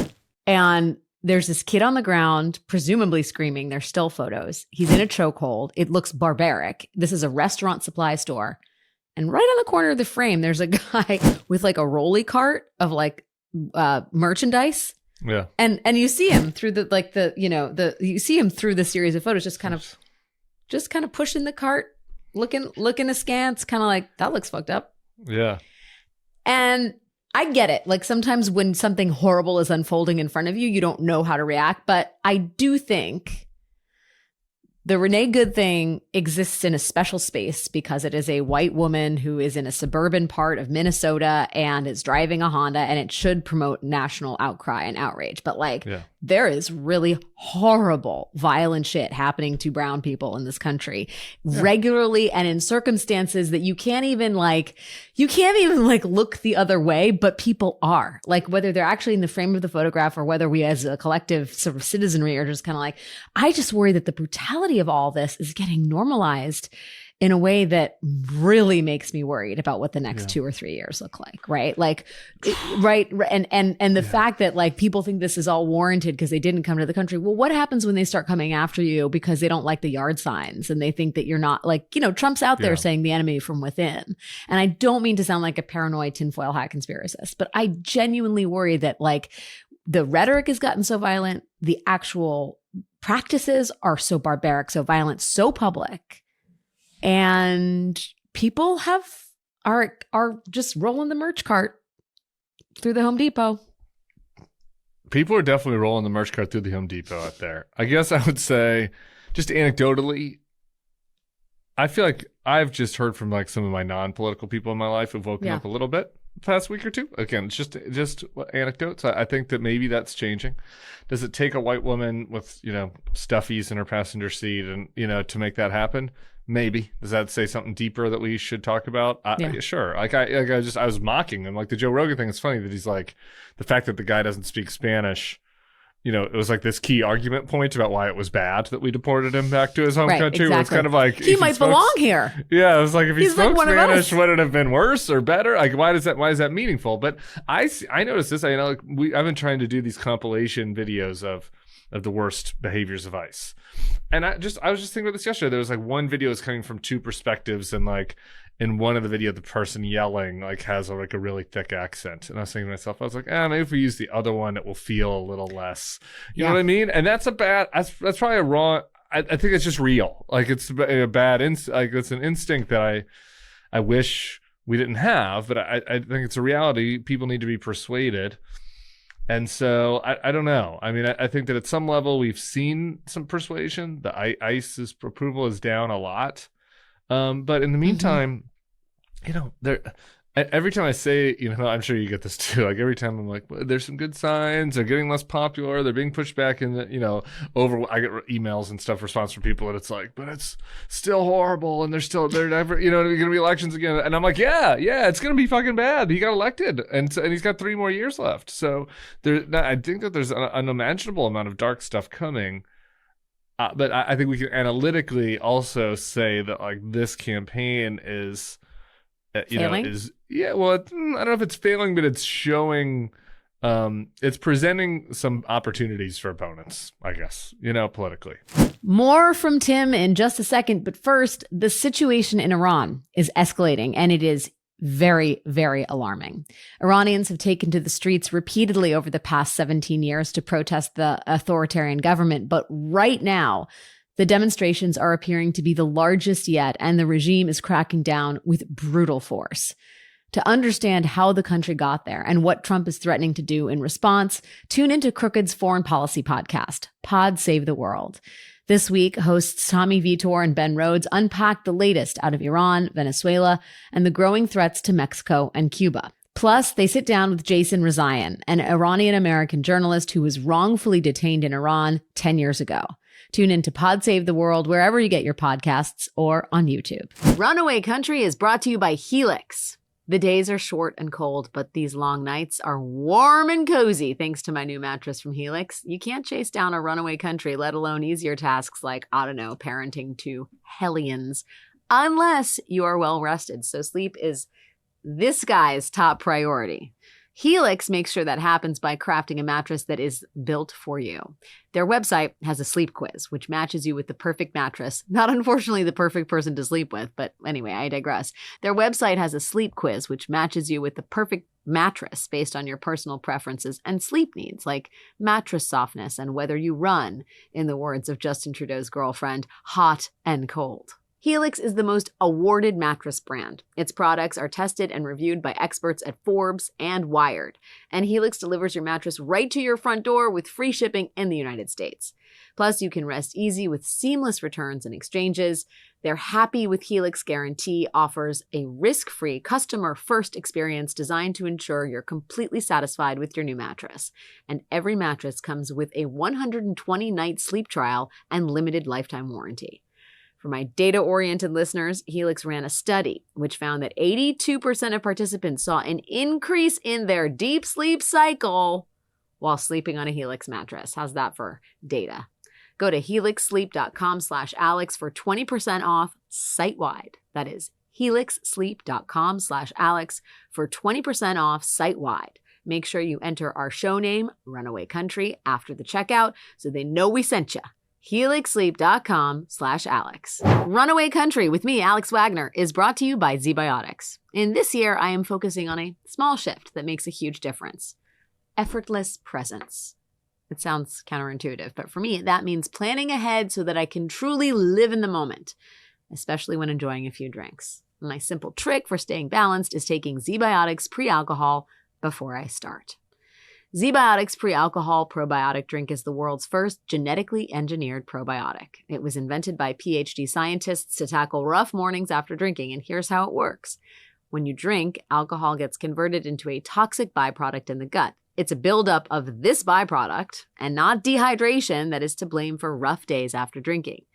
and there's this kid on the ground, presumably screaming. They're still photos. He's in a chokehold. It looks barbaric. This is a restaurant supply store. And right on the corner of the frame, there's a guy with like a rolly cart of like merchandise. Yeah. And you see him through you see him through the series of photos, just kind of pushing the cart, looking askance, kind of like, that looks fucked up. Yeah. And I get it. Like sometimes when something horrible is unfolding in front of you, you don't know how to react. But I do think the Renee Good thing exists in a special space because it is a white woman who is in a suburban part of Minnesota and is driving a Honda, and it should promote national outcry and outrage. But there is really horrible, violent shit happening to brown people in this country regularly and in circumstances that you can't even look the other way, but people are. Like whether they're actually in the frame of the photograph or whether we as a collective sort of citizenry are just kind of like, I just worry that the brutality of all this is getting normalized in a way that really makes me worried about what the next 2 or 3 years look like, right? Like, and the fact that like people think this is all warranted because they didn't come to the country. Well, what happens when they start coming after you because they don't like the yard signs and they think that you're not like, you know, Trump's out there saying the enemy from within. And I don't mean to sound like a paranoid tinfoil hat conspiracist, but I genuinely worry that like the rhetoric has gotten so violent, the actual practices are so barbaric, so violent, so public. And people are just rolling the merch cart through the Home Depot. People are definitely rolling the merch cart through the Home Depot out there. I guess I would say, just anecdotally, I feel like I've just heard from like some of my non-political people in my life who've woken up a little bit the past week or two. Again, it's just anecdotes. I think that maybe that's changing. Does it take a white woman with, you know, stuffies in her passenger seat and, you know, to make that happen? Maybe. Does that say something deeper that we should talk about? Sure. I was mocking him. Like the Joe Rogan thing, it's funny that he's like, the fact that the guy doesn't speak Spanish, you know, it was like this key argument point about why it was bad that we deported him back to his home country. Exactly. It's kind of like he might belong here. Yeah, it was like if he spoke Spanish, would it have been worse or better? Like why is that meaningful? But I noticed this. I know like I've been trying to do these compilation videos of the worst behaviors of ICE. And I was just thinking about this yesterday. There was like one video is coming from two perspectives, and like in one of the video, the person yelling like has a really thick accent. And I was thinking to myself, I was like, maybe if we use the other one, it will feel a little less. You know what I mean? And that's that's probably a wrong. I think it's just real. Like it's a bad it's an instinct that I wish we didn't have, but I think it's a reality. People need to be persuaded. And so I don't know. I mean, I think that at some level we've seen some persuasion. The ICE's approval is down a lot. But in the meantime, every time I say, I'm sure you get this too. Like every time I'm like, well, there's some good signs. They're getting less popular. They're being pushed back in the, I get emails and stuff, response from people, and it's like, but it's still horrible. And they're never, going to be elections again. And I'm like, yeah, it's going to be fucking bad. He got elected and he's got 3 more years left. So I think that there's an unimaginable amount of dark stuff coming. But I think we can analytically also say that like this campaign is, failing? I don't know if it's failing, but it's showing, it's presenting some opportunities for opponents, I guess, politically. More from Tim in just a second. But first, the situation in Iran is escalating, and it is very, very alarming. Iranians have taken to the streets repeatedly over the past 17 years to protest the authoritarian government. But right now, the demonstrations are appearing to be the largest yet, and the regime is cracking down with brutal force. To understand how the country got there and what Trump is threatening to do in response, tune into Crooked's foreign policy podcast, Pod Save the World. This week, hosts Tommy Vitor and Ben Rhodes unpack the latest out of Iran, Venezuela, and the growing threats to Mexico and Cuba. Plus, they sit down with Jason Rezaian, an Iranian-American journalist who was wrongfully detained in Iran 10 years ago. Tune into Pod Save the World wherever you get your podcasts or on YouTube. Runaway Country is brought to you by Helix. The days are short and cold, but these long nights are warm and cozy thanks to my new mattress from Helix. You can't chase down a runaway country, let alone easier tasks like, parenting 2 hellions, unless you are well rested. So sleep is this guy's top priority. Helix makes sure that happens by crafting a mattress that is built for you. Their website has a sleep quiz, which matches you with the perfect mattress. Not unfortunately the perfect person to sleep with, but anyway, I digress. Their website has a sleep quiz, which matches you with the perfect mattress based on your personal preferences and sleep needs, like mattress softness and whether you run, in the words of Justin Trudeau's girlfriend, hot and cold. Helix is the most awarded mattress brand. Its products are tested and reviewed by experts at Forbes and Wired. And Helix delivers your mattress right to your front door with free shipping in the United States. Plus, you can rest easy with seamless returns and exchanges. Their Happy with Helix guarantee offers a risk-free, customer-first experience designed to ensure you're completely satisfied with your new mattress. And every mattress comes with a 120-night sleep trial and limited lifetime warranty. For my data-oriented listeners, Helix ran a study which found that 82% of participants saw an increase in their deep sleep cycle while sleeping on a Helix mattress. How's that for data? Go to helixsleep.com/Alex for 20% off site-wide. That is helixsleep.com/Alex for 20% off site-wide. Make sure you enter our show name, Runaway Country, after the checkout so they know we sent you. helixsleep.com/Alex. Runaway Country with me, Alex Wagner, is brought to you by ZBiotics. In this year, I am focusing on a small shift that makes a huge difference. Effortless presence. It sounds counterintuitive, but for me, that means planning ahead so that I can truly live in the moment, especially when enjoying a few drinks. My simple trick for staying balanced is taking ZBiotics pre-alcohol before I start. ZBiotics pre-alcohol probiotic drink is the world's first genetically engineered probiotic. It was invented by PhD scientists to tackle rough mornings after drinking, and here's how it works. When you drink, alcohol gets converted into a toxic byproduct in the gut. It's a buildup of this byproduct, and not dehydration, that is to blame for rough days after drinking.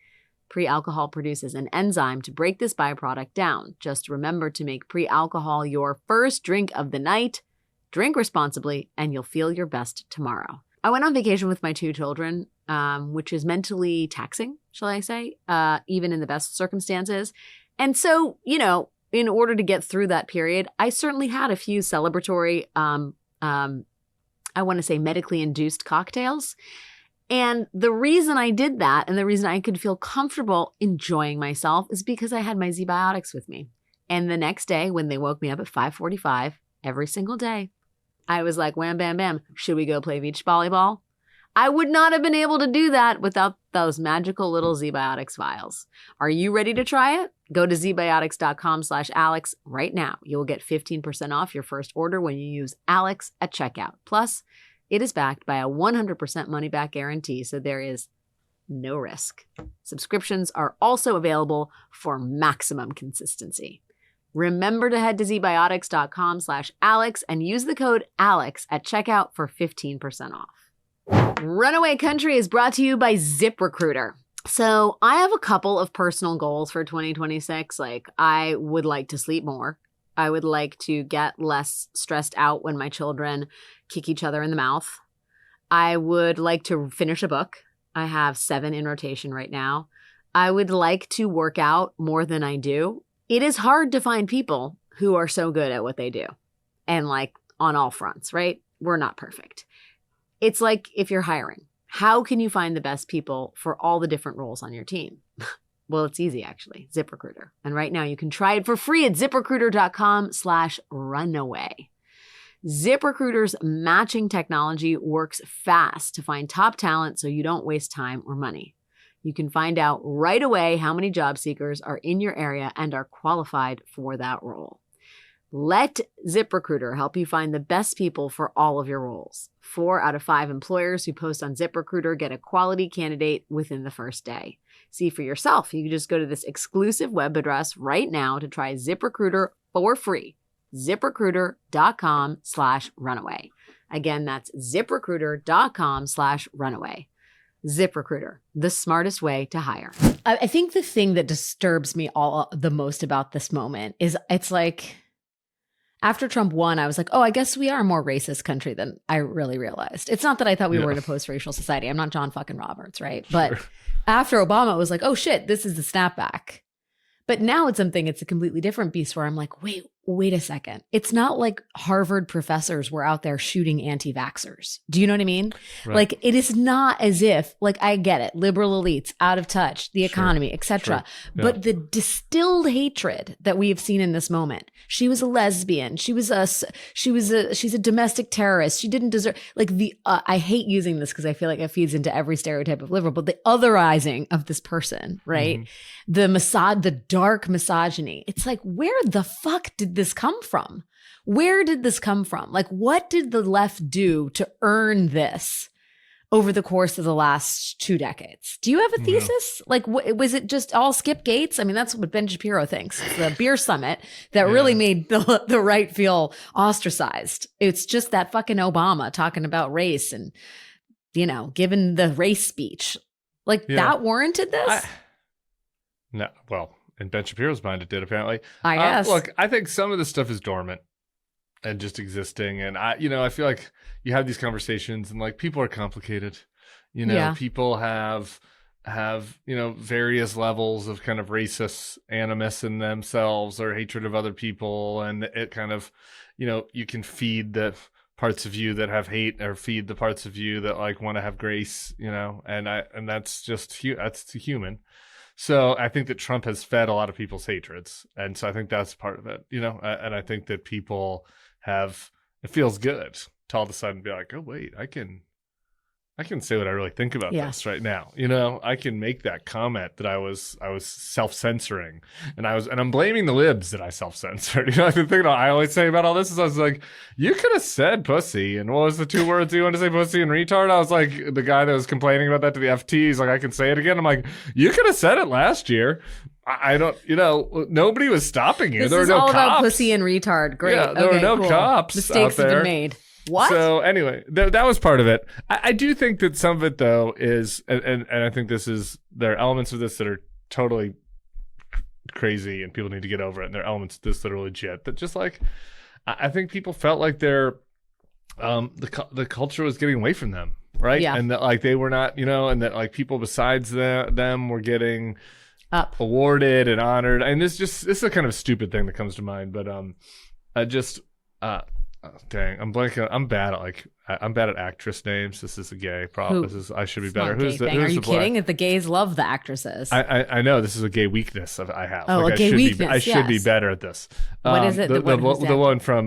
Pre-alcohol produces an enzyme to break this byproduct down. Just remember to make pre-alcohol your first drink of the night. Drink responsibly, and you'll feel your best tomorrow. I went on vacation with my 2 children, which is mentally taxing, shall I say, even in the best circumstances. And so, in order to get through that period, I certainly had a few celebratory, I want to say medically induced cocktails. And the reason I did that and the reason I could feel comfortable enjoying myself is because I had my ZBiotics with me. And the next day, when they woke me up at 5:45 every single day, I was like, wham, bam, bam, should we go play beach volleyball? I would not have been able to do that without those magical little ZBiotics vials. Are you ready to try it? Go to zbiotics.com/Alex right now. You will get 15% off your first order when you use Alex at checkout. Plus, it is backed by a 100% money-back guarantee, so there is no risk. Subscriptions are also available for maximum consistency. Remember to head to zbiotics.com/Alex and use the code ALEX at checkout for 15% off. Runaway Country is brought to you by ZipRecruiter. So I have a couple of personal goals for 2026. Like, I would like to sleep more. I would like to get less stressed out when my children kick each other in the mouth. I would like to finish a book. I have 7 in rotation right now. I would like to work out more than I do. It is hard to find people who are so good at what they do. And like on all fronts, right? We're not perfect. It's like if you're hiring, how can you find the best people for all the different roles on your team? Well, it's easy, actually. ZipRecruiter. And right now you can try it for free at ziprecruiter.com/runaway. ZipRecruiter's matching technology works fast to find top talent so you don't waste time or money. You can find out right away how many job seekers are in your area and are qualified for that role. Let ZipRecruiter help you find the best people for all of your roles. 4 out of 5 employers who post on ZipRecruiter get a quality candidate within the first day. See for yourself. You can just go to this exclusive web address right now to try ZipRecruiter for free. ZipRecruiter.com/runaway. Again, that's ZipRecruiter.com/runaway. ZipRecruiter, the smartest way to hire. I think the thing that disturbs me the most about this moment is it's like, after Trump won, I was like, oh, I guess we are a more racist country than I really realized. It's not that I thought we were in a post-racial society. I'm not John fucking Roberts, right? But after Obama, it was like, oh shit, this is the snapback. But now it's a completely different beast where I'm like, wait a second. It's not like Harvard professors were out there shooting anti-vaxxers. Do you know what I mean? Right. Like, it is not as if, like, I get it, liberal elites, out of touch, the economy, etc. Yeah. But the distilled hatred that we have seen in this moment. She was a lesbian. She's a domestic terrorist. She didn't deserve, like, I hate using this because I feel like it feeds into every stereotype of liberal, but the otherizing of this person, right? Mm-hmm. The dark misogyny. It's like, where the fuck did this come from? Where did this come from? Like, what did the left do to earn this over the course of the last 2 decades? Do you have a thesis? Like, was it just all Skip Gates? I mean, that's what Ben Shapiro thinks. It's the beer summit that really made the right feel ostracized. It's just that fucking Obama talking about race and, giving the race speech. Like, that warranted this? No, well, in Ben Shapiro's mind, it did, apparently. I guess. Look, I think some of this stuff is dormant and just existing. And I feel like you have these conversations and, like, people are complicated. People have various levels of kind of racist animus in themselves or hatred of other people. And it kind of, you can feed the parts of you that have hate or feed the parts of you that, like, want to have grace, and that's just, that's human. So I think that Trump has fed a lot of people's hatreds. And so I think that's part of it, and I think that people it feels good to all of a sudden be like, oh, wait, I can say what I really think about this right now. I can make that comment that I was self-censoring and I'm blaming the libs that I self-censored. The thing that I always say about all this is I was like, you could have said pussy. And what was the 2 words you wanted to say, pussy and retard? I was like, the guy that was complaining about that to the FT, he's like, I can say it again. I'm like, you could have said it last year. I don't, nobody was stopping you. There were no cops. This is all about pussy and retard. Great. Yeah, there were no cops. Mistakes out there. have been made. What? So anyway, that was part of it. I do think that some of it, though, is, and I think there are elements of this that are totally crazy and people need to get over it. And there are elements of this that are legit. That just, like, I think people felt like the culture was getting away from them, right? Yeah. And that, like, they were not, and that, like, people besides them were getting awarded and honored. And this is a kind of stupid thing that comes to mind, but dang, I'm blanking. I'm bad at actress names. This is a gay problem. I should be better. Who's the? Are you kidding? If the gays love the actresses. I know this is a gay weakness I have. Oh, like, a gay weakness. I should be better at this. What is it? The one from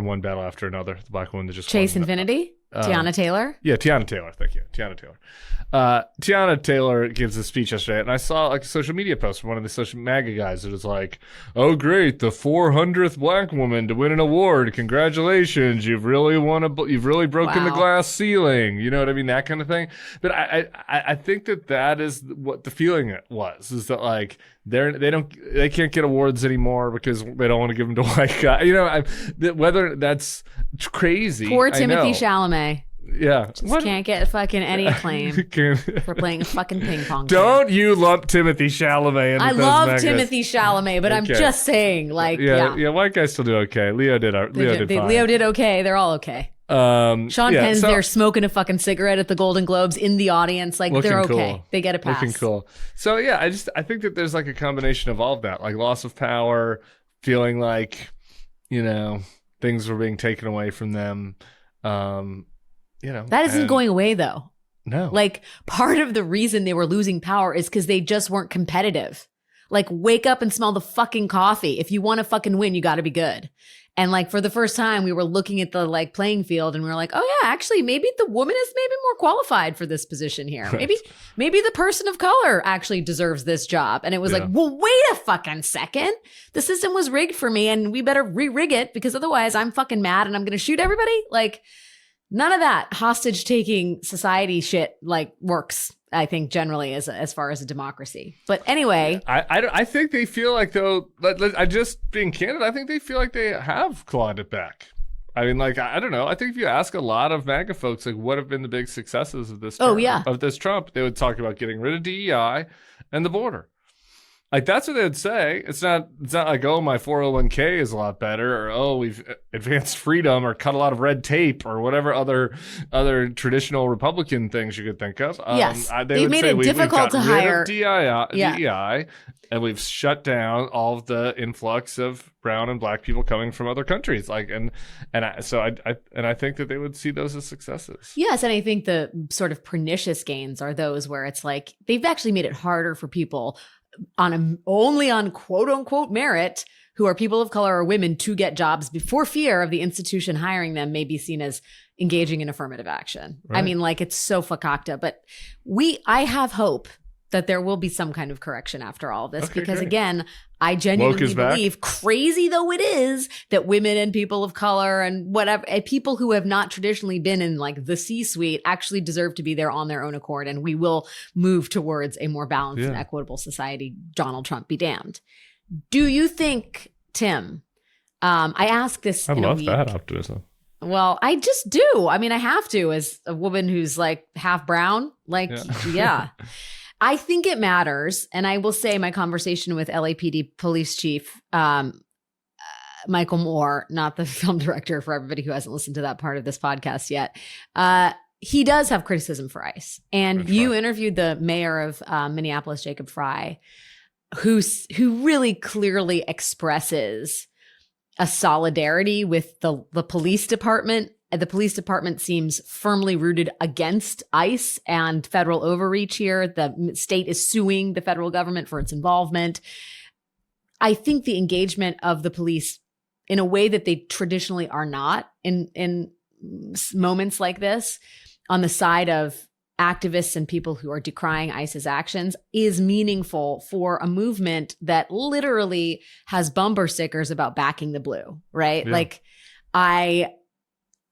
One Battle After Another, the black woman that just Chase Infinity. Tiana Taylor? Yeah, Tiana Taylor. Thank you. Tiana Taylor. Tiana Taylor gives a speech yesterday, and I saw like a social media post from one of the social MAGA guys that was like, "Oh, great, the 400th black woman to win an award. Congratulations, you've really you've really broken the glass ceiling." You know what I mean? That kind of thing. But I think that is what the feeling was, is that like they can't get awards anymore because they don't want to give them to white guys. You know, whether that's crazy. Poor Timothy Chalamet. Yeah. Just can't get fucking any acclaim for playing a fucking ping pong. Don't you lump Timothy Chalamet in I those love Magas. Timothy Chalamet, but I'm just saying, like, yeah, white guys still do okay. Leo did fine. Leo did okay. They're all okay. Sean Penn's there smoking a fucking cigarette at the Golden Globes in the audience. Like, they're okay. Cool. They get a pass. Looking cool. So yeah, I think that there's like a combination of all of that, like loss of power, feeling like, you know, things were being taken away from them. You know, that isn't going away though. No. Like, part of the reason they were losing power is because they just weren't competitive. Like, wake up and smell the fucking coffee. If you want to fucking win, you got to be good. And like, for the first time, we were looking at the like playing field and we were like, oh yeah, actually, maybe the woman is maybe more qualified for this position here. Right. Maybe the person of color actually deserves this job. And it was like, well, wait a fucking second. The system was rigged for me and we better re-rig it because otherwise I'm fucking mad and I'm going to shoot everybody. Like, none of that hostage taking society shit like works, I think, generally as far as a democracy. But anyway, I think they feel like, though, I just being candid, I think they feel like they have clawed it back. I mean, like, I don't know. I think if you ask a lot of MAGA folks, like, what have been the big successes of this of this Trump, they would talk about getting rid of DEI and the border. Like, that's what they would say. It's not like, oh, my 401k is a lot better, or oh, we've advanced freedom, or cut a lot of red tape, or whatever other traditional Republican things you could think of. Yes, they would made say it difficult to hire DEI, and we've shut down all of the influx of brown and black people coming from other countries. Like, I think that they would see those as successes. Yes, and I think the sort of pernicious gains are those where it's like they've actually made it harder for people only on quote unquote merit, who are people of color or women, to get jobs before fear of the institution hiring them may be seen as engaging in affirmative action. Right. I mean, like, it's so fakakta, but I have hope that there will be some kind of correction after all this, because great. Again, I genuinely believe, crazy though it is, that women and people of color and whatever, people who have not traditionally been in like the C-suite actually deserve to be there on their own accord. And we will move towards a more balanced and equitable society. Donald Trump be damned. Do you think, Tim, I ask this in a week. I love that optimism. Well, I just do. I mean, I have to, as a woman who's like half brown, like, yeah. I think it matters. And I will say my conversation with LAPD police chief, Michel Moore, not the film director, for everybody who hasn't listened to that part of this podcast yet. He does have criticism for ICE. And you interviewed the mayor of Minneapolis, Jacob Frey, who really clearly expresses a solidarity with the police department. The police department seems firmly rooted against ICE and federal overreach here. The state is suing the federal government for its involvement. I think the engagement of the police in a way that they traditionally are not in moments like this, on the side of activists and people who are decrying ICE's actions, is meaningful for a movement that literally has bumper stickers about backing the blue, right? Yeah. Like,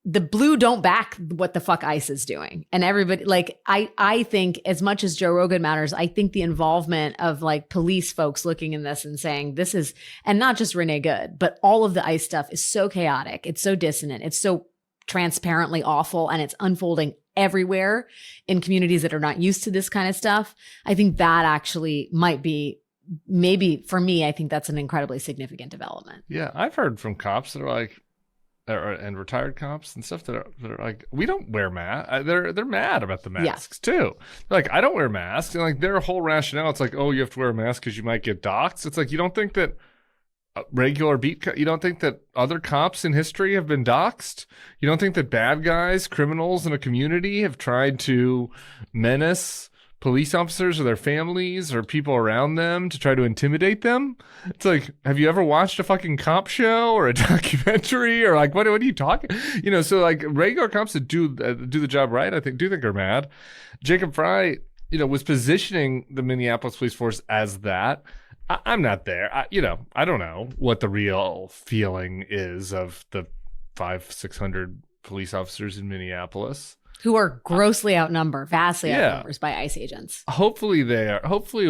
the blue don't back what the fuck ICE is doing. And everybody, like, I think as much as Joe Rogan matters, I think the involvement of like police folks looking in this and saying this is, and not just Renee Good, but all of the ICE stuff is so chaotic. It's so dissonant. It's so transparently awful. And it's unfolding everywhere in communities that are not used to this kind of stuff. I think that actually might be, maybe for me, I think that's an incredibly significant development. Yeah. I've heard from cops that are like, and retired cops and stuff that are like, we don't wear masks. They're mad about the masks too. They're like, I don't wear masks. And like, their whole rationale, it's like, oh, you have to wear a mask because you might get doxxed. It's like, you don't think that regular you don't think that other cops in history have been doxxed? You don't think that bad guys, criminals in a community have tried to menace police officers or their families or people around them to try to intimidate them. It's like, have you ever watched a fucking cop show or a documentary or like, what are you talking? So like regular cops that do the job right, I think are mad. Jacob Frey, was positioning the Minneapolis police force as that. I'm not there. I don't know what the real feeling is of the 500-600 police officers in Minneapolis. Who are grossly outnumbered, vastly outnumbered by ICE agents. Hopefully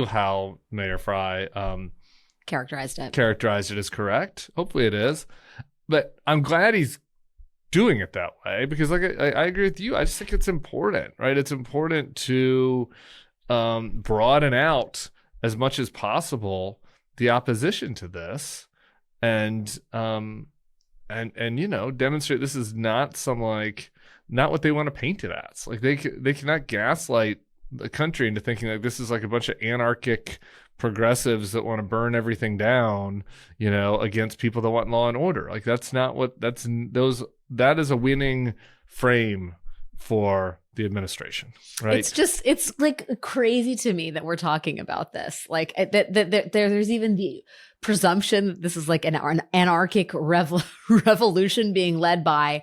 how Mayor Frey characterized it is correct. Hopefully it is. But I'm glad he's doing it that way because like I agree with you. I just think it's important, right? It's important to broaden out as much as possible the opposition to this and demonstrate this is not not what they want to paint it as. Like they cannot gaslight the country into thinking like this is like a bunch of anarchic progressives that want to burn everything down, against people that want law and order. Like that's not what that is a winning frame for the administration, right? It's like crazy to me that we're talking about this. Like there's even the presumption that this is like an anarchic revolution being led by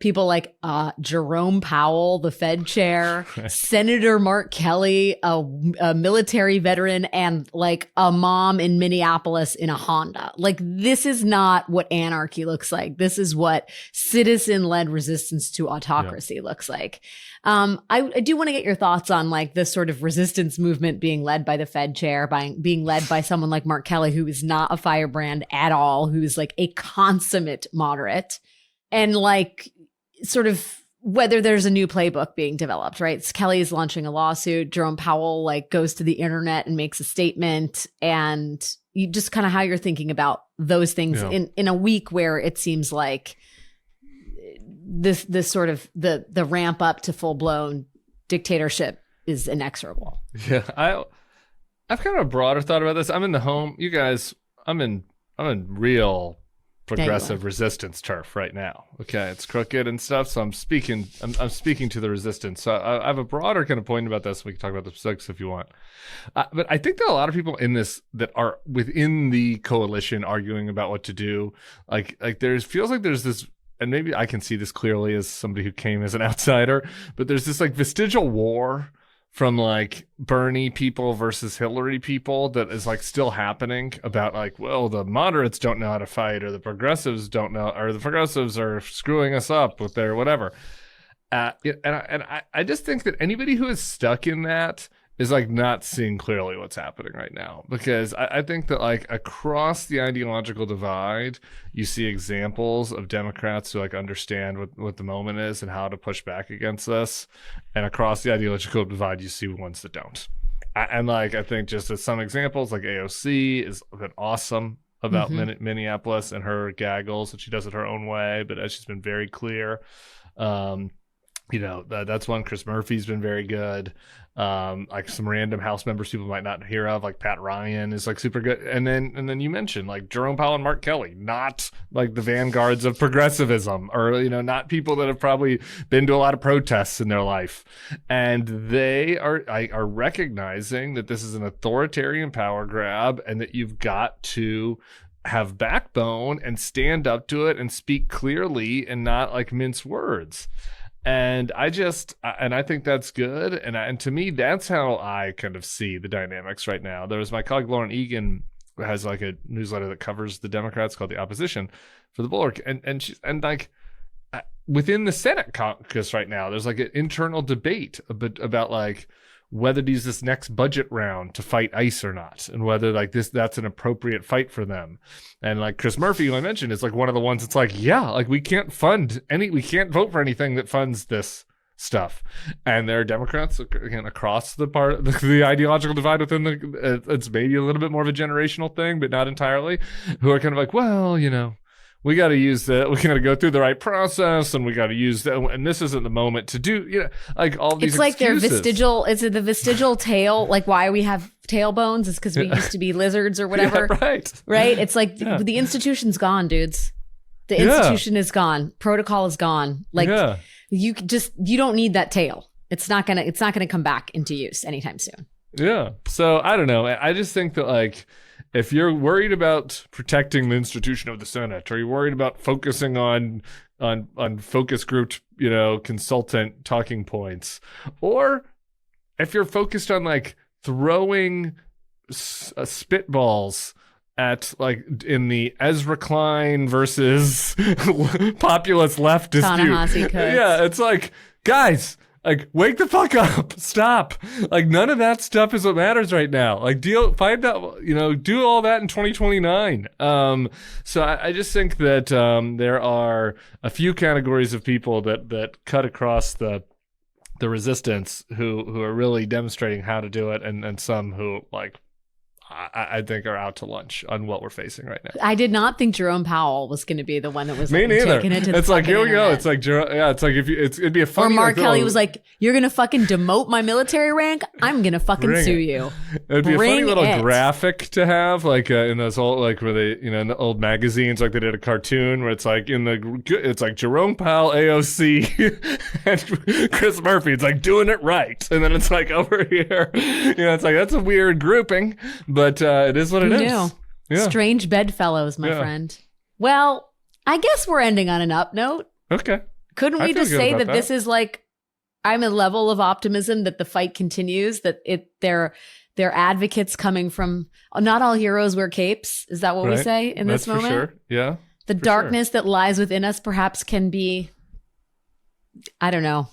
people like Jerome Powell, the Fed chair, Senator Mark Kelly, a military veteran, and like a mom in Minneapolis in a Honda. Like this is not what anarchy looks like. This is what citizen-led resistance to autocracy looks like. I do want to get your thoughts on like this sort of resistance movement being led by the Fed chair, being led by someone like Mark Kelly, who is not a firebrand at all, who's like a consummate moderate, and like sort of whether there's a new playbook being developed, right? Kelly is launching a lawsuit. Jerome Powell like goes to the internet and makes a statement, and you just kind of how you're thinking about those things in a week where it seems like this sort of the ramp up to full blown dictatorship is inexorable. Yeah, I've kind of a broader thought about this. I'm in the home, you guys. I'm in real progressive resistance turf right now. Okay, it's crooked and stuff, so I'm speaking to the resistance. So I have a broader kind of point about this. We can talk about the specifics if you want. But I think there are a lot of people in this that are within the coalition arguing about what to do. Like feels like there's this, and maybe I can see this clearly as somebody who came as an outsider, but there's this like vestigial war from like Bernie people versus Hillary people that is like still happening about like, well, the moderates don't know how to fight, or the progressives don't know, or the progressives are screwing us up with their whatever. And I just think that anybody who is stuck in that is like not seeing clearly what's happening right now, because I think that like across the ideological divide, you see examples of Democrats who like understand what the moment is and how to push back against this. And across the ideological divide, you see ones that don't. And like, I think just as some examples, like AOC has been awesome about Minneapolis and her gaggles, and she does it her own way, but as she's been very clear, that's one. Chris Murphy's been very good. Like some random House members people might not hear of, like Pat Ryan is like super good. And then you mentioned like Jerome Powell and Mark Kelly, not like the vanguards of progressivism, or not people that have probably been to a lot of protests in their life. And they are recognizing that this is an authoritarian power grab, and that you've got to have backbone and stand up to it and speak clearly and not like mince words. And I think that's good. And to me, that's how I kind of see the dynamics right now. There was my colleague Lauren Egan, who has like a newsletter that covers the Democrats called The Opposition for the Bulwark. And like within the Senate caucus right now, there's like an internal debate about like whether to use this next budget round to fight ICE or not, and whether like that's an appropriate fight for them. And like Chris Murphy, who I mentioned, is like one of the ones that's like, yeah, like we can't vote for anything that funds this stuff. And there are Democrats, again, across the ideological divide within it's maybe a little bit more of a generational thing, but not entirely, who are kind of like, well, we got to use that. We got to go through the right process, and we got to use that. And this isn't the moment to do, like all these. It's like excuses. Their vestigial. Is it the vestigial tail? Like why we have tailbones is because we used to be lizards or whatever. Yeah, right. Right. It's like the institution's gone, dudes. The institution is gone. Protocol is gone. Like you don't need that tail. It's not gonna come back into use anytime soon. Yeah. So I don't know. I just think that, like, if you're worried about protecting the institution of the Senate, or you're worried about focusing on focus group, consultant talking points, or if you're focused on like throwing spitballs at, like, in the Ezra Klein versus populist left dispute. Yeah, it's like, guys, like, wake the fuck up. Stop. Like, none of that stuff is what matters right now. Like, do all that in 2029. So I just think that there are a few categories of people that cut across the resistance who are really demonstrating how to do it, and some who, like, I think are out to lunch on what we're facing right now. I did not think Jerome Powell was going to be the one that was me neither. taking it to the It's like, here we internet. go. It's like it's like it'd be a funny. Or Mark Kelly was like, "You're going to fucking demote my military rank? I'm going to fucking sue you." It'd be a funny little it. graphic to have, like, in those old, like, where they, in the old magazines, like they did a cartoon where it's like it's like Jerome Powell, AOC, and Chris Murphy. It's like doing it right, and then it's like over here, it's like, that's a weird grouping, but it is what it is. Yeah. Strange bedfellows, my friend. Well, I guess we're ending on an up note. Okay. Couldn't we just say that this is like, I'm a level of optimism that the fight continues, that they're advocates coming from, not all heroes wear capes. Is that what we say in this moment? For sure. Yeah. The darkness that lies within us perhaps can be, I don't know,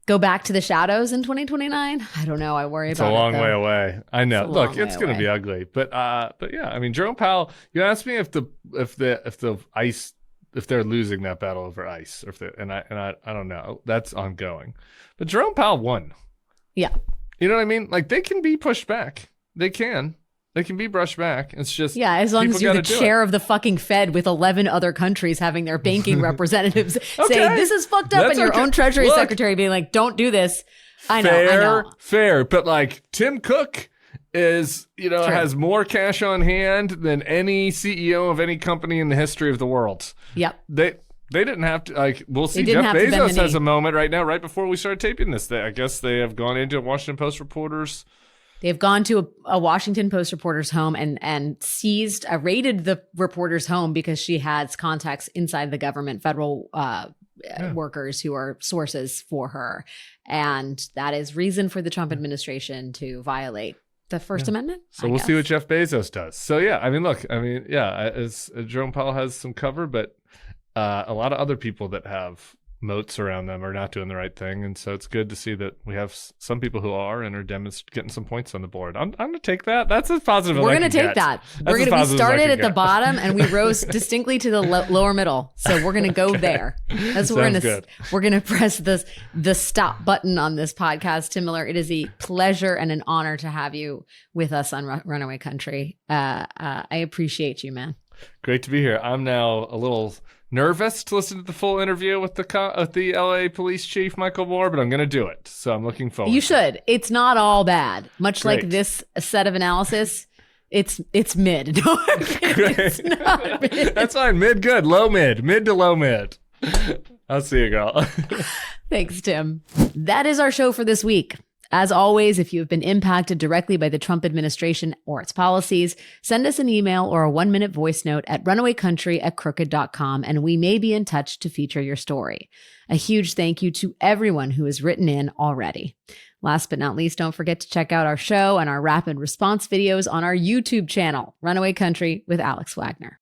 go back to the shadows in 2029. I don't know. I worry about it. It's a long way away. I know. Look, it's going to be ugly, but yeah. I mean, Jerome Powell. You asked me if the ICE, if they're losing that battle over ICE, or if I don't know. That's ongoing. But Jerome Powell won. Yeah. You know what I mean? Like, they can be pushed back. They can be brushed back. It's just, as long as you're the chair of the fucking Fed with 11 other countries having their banking representatives say this is fucked up, and your own Treasury Secretary being like, don't do this. I know. Fair. But, like, Tim Cook is, has more cash on hand than any CEO of any company in the history of the world. Yep. They didn't have to, like, we'll see. Jeff Bezos has a moment right now, right before we started taping this. I guess they have gone into Washington Post reporters. They've gone to a Washington Post reporter's home and raided the reporter's home because she has contacts inside the government, federal workers who are sources for her. And that is reason for the Trump administration to violate the First Amendment. So we'll see what Jeff Bezos does. So, Jerome Powell has some cover, but a lot of other people that have moats around them are not doing the right thing, and so it's good to see that we have some people who are and are getting some points on the board. I'm going to take that. That's as positive as we're going to take that. We started at the bottom and we rose distinctly to the lower middle, so we're going to go there. That's what we're going to press the stop button on this podcast. Tim Miller, it is a pleasure and an honor to have you with us on Runaway Country. I appreciate you, man. Great to be here. I'm now a little nervous to listen to the full interview with the LA police chief, Michel Moore, but I'm going to do it. So I'm looking forward. You should. It's not all bad. Much like this set of analysis, it's mid. It's not mid. That's fine. Mid good. Low mid. Mid to low mid. I'll see you, girl. Thanks, Tim. That is our show for this week. As always, if you have been impacted directly by the Trump administration or its policies, send us an email or a 1-minute voice note at runawaycountry@crooked.com, and we may be in touch to feature your story. A huge thank you to everyone who has written in already. Last but not least, don't forget to check out our show and our rapid response videos on our YouTube channel, Runaway Country with Alex Wagner.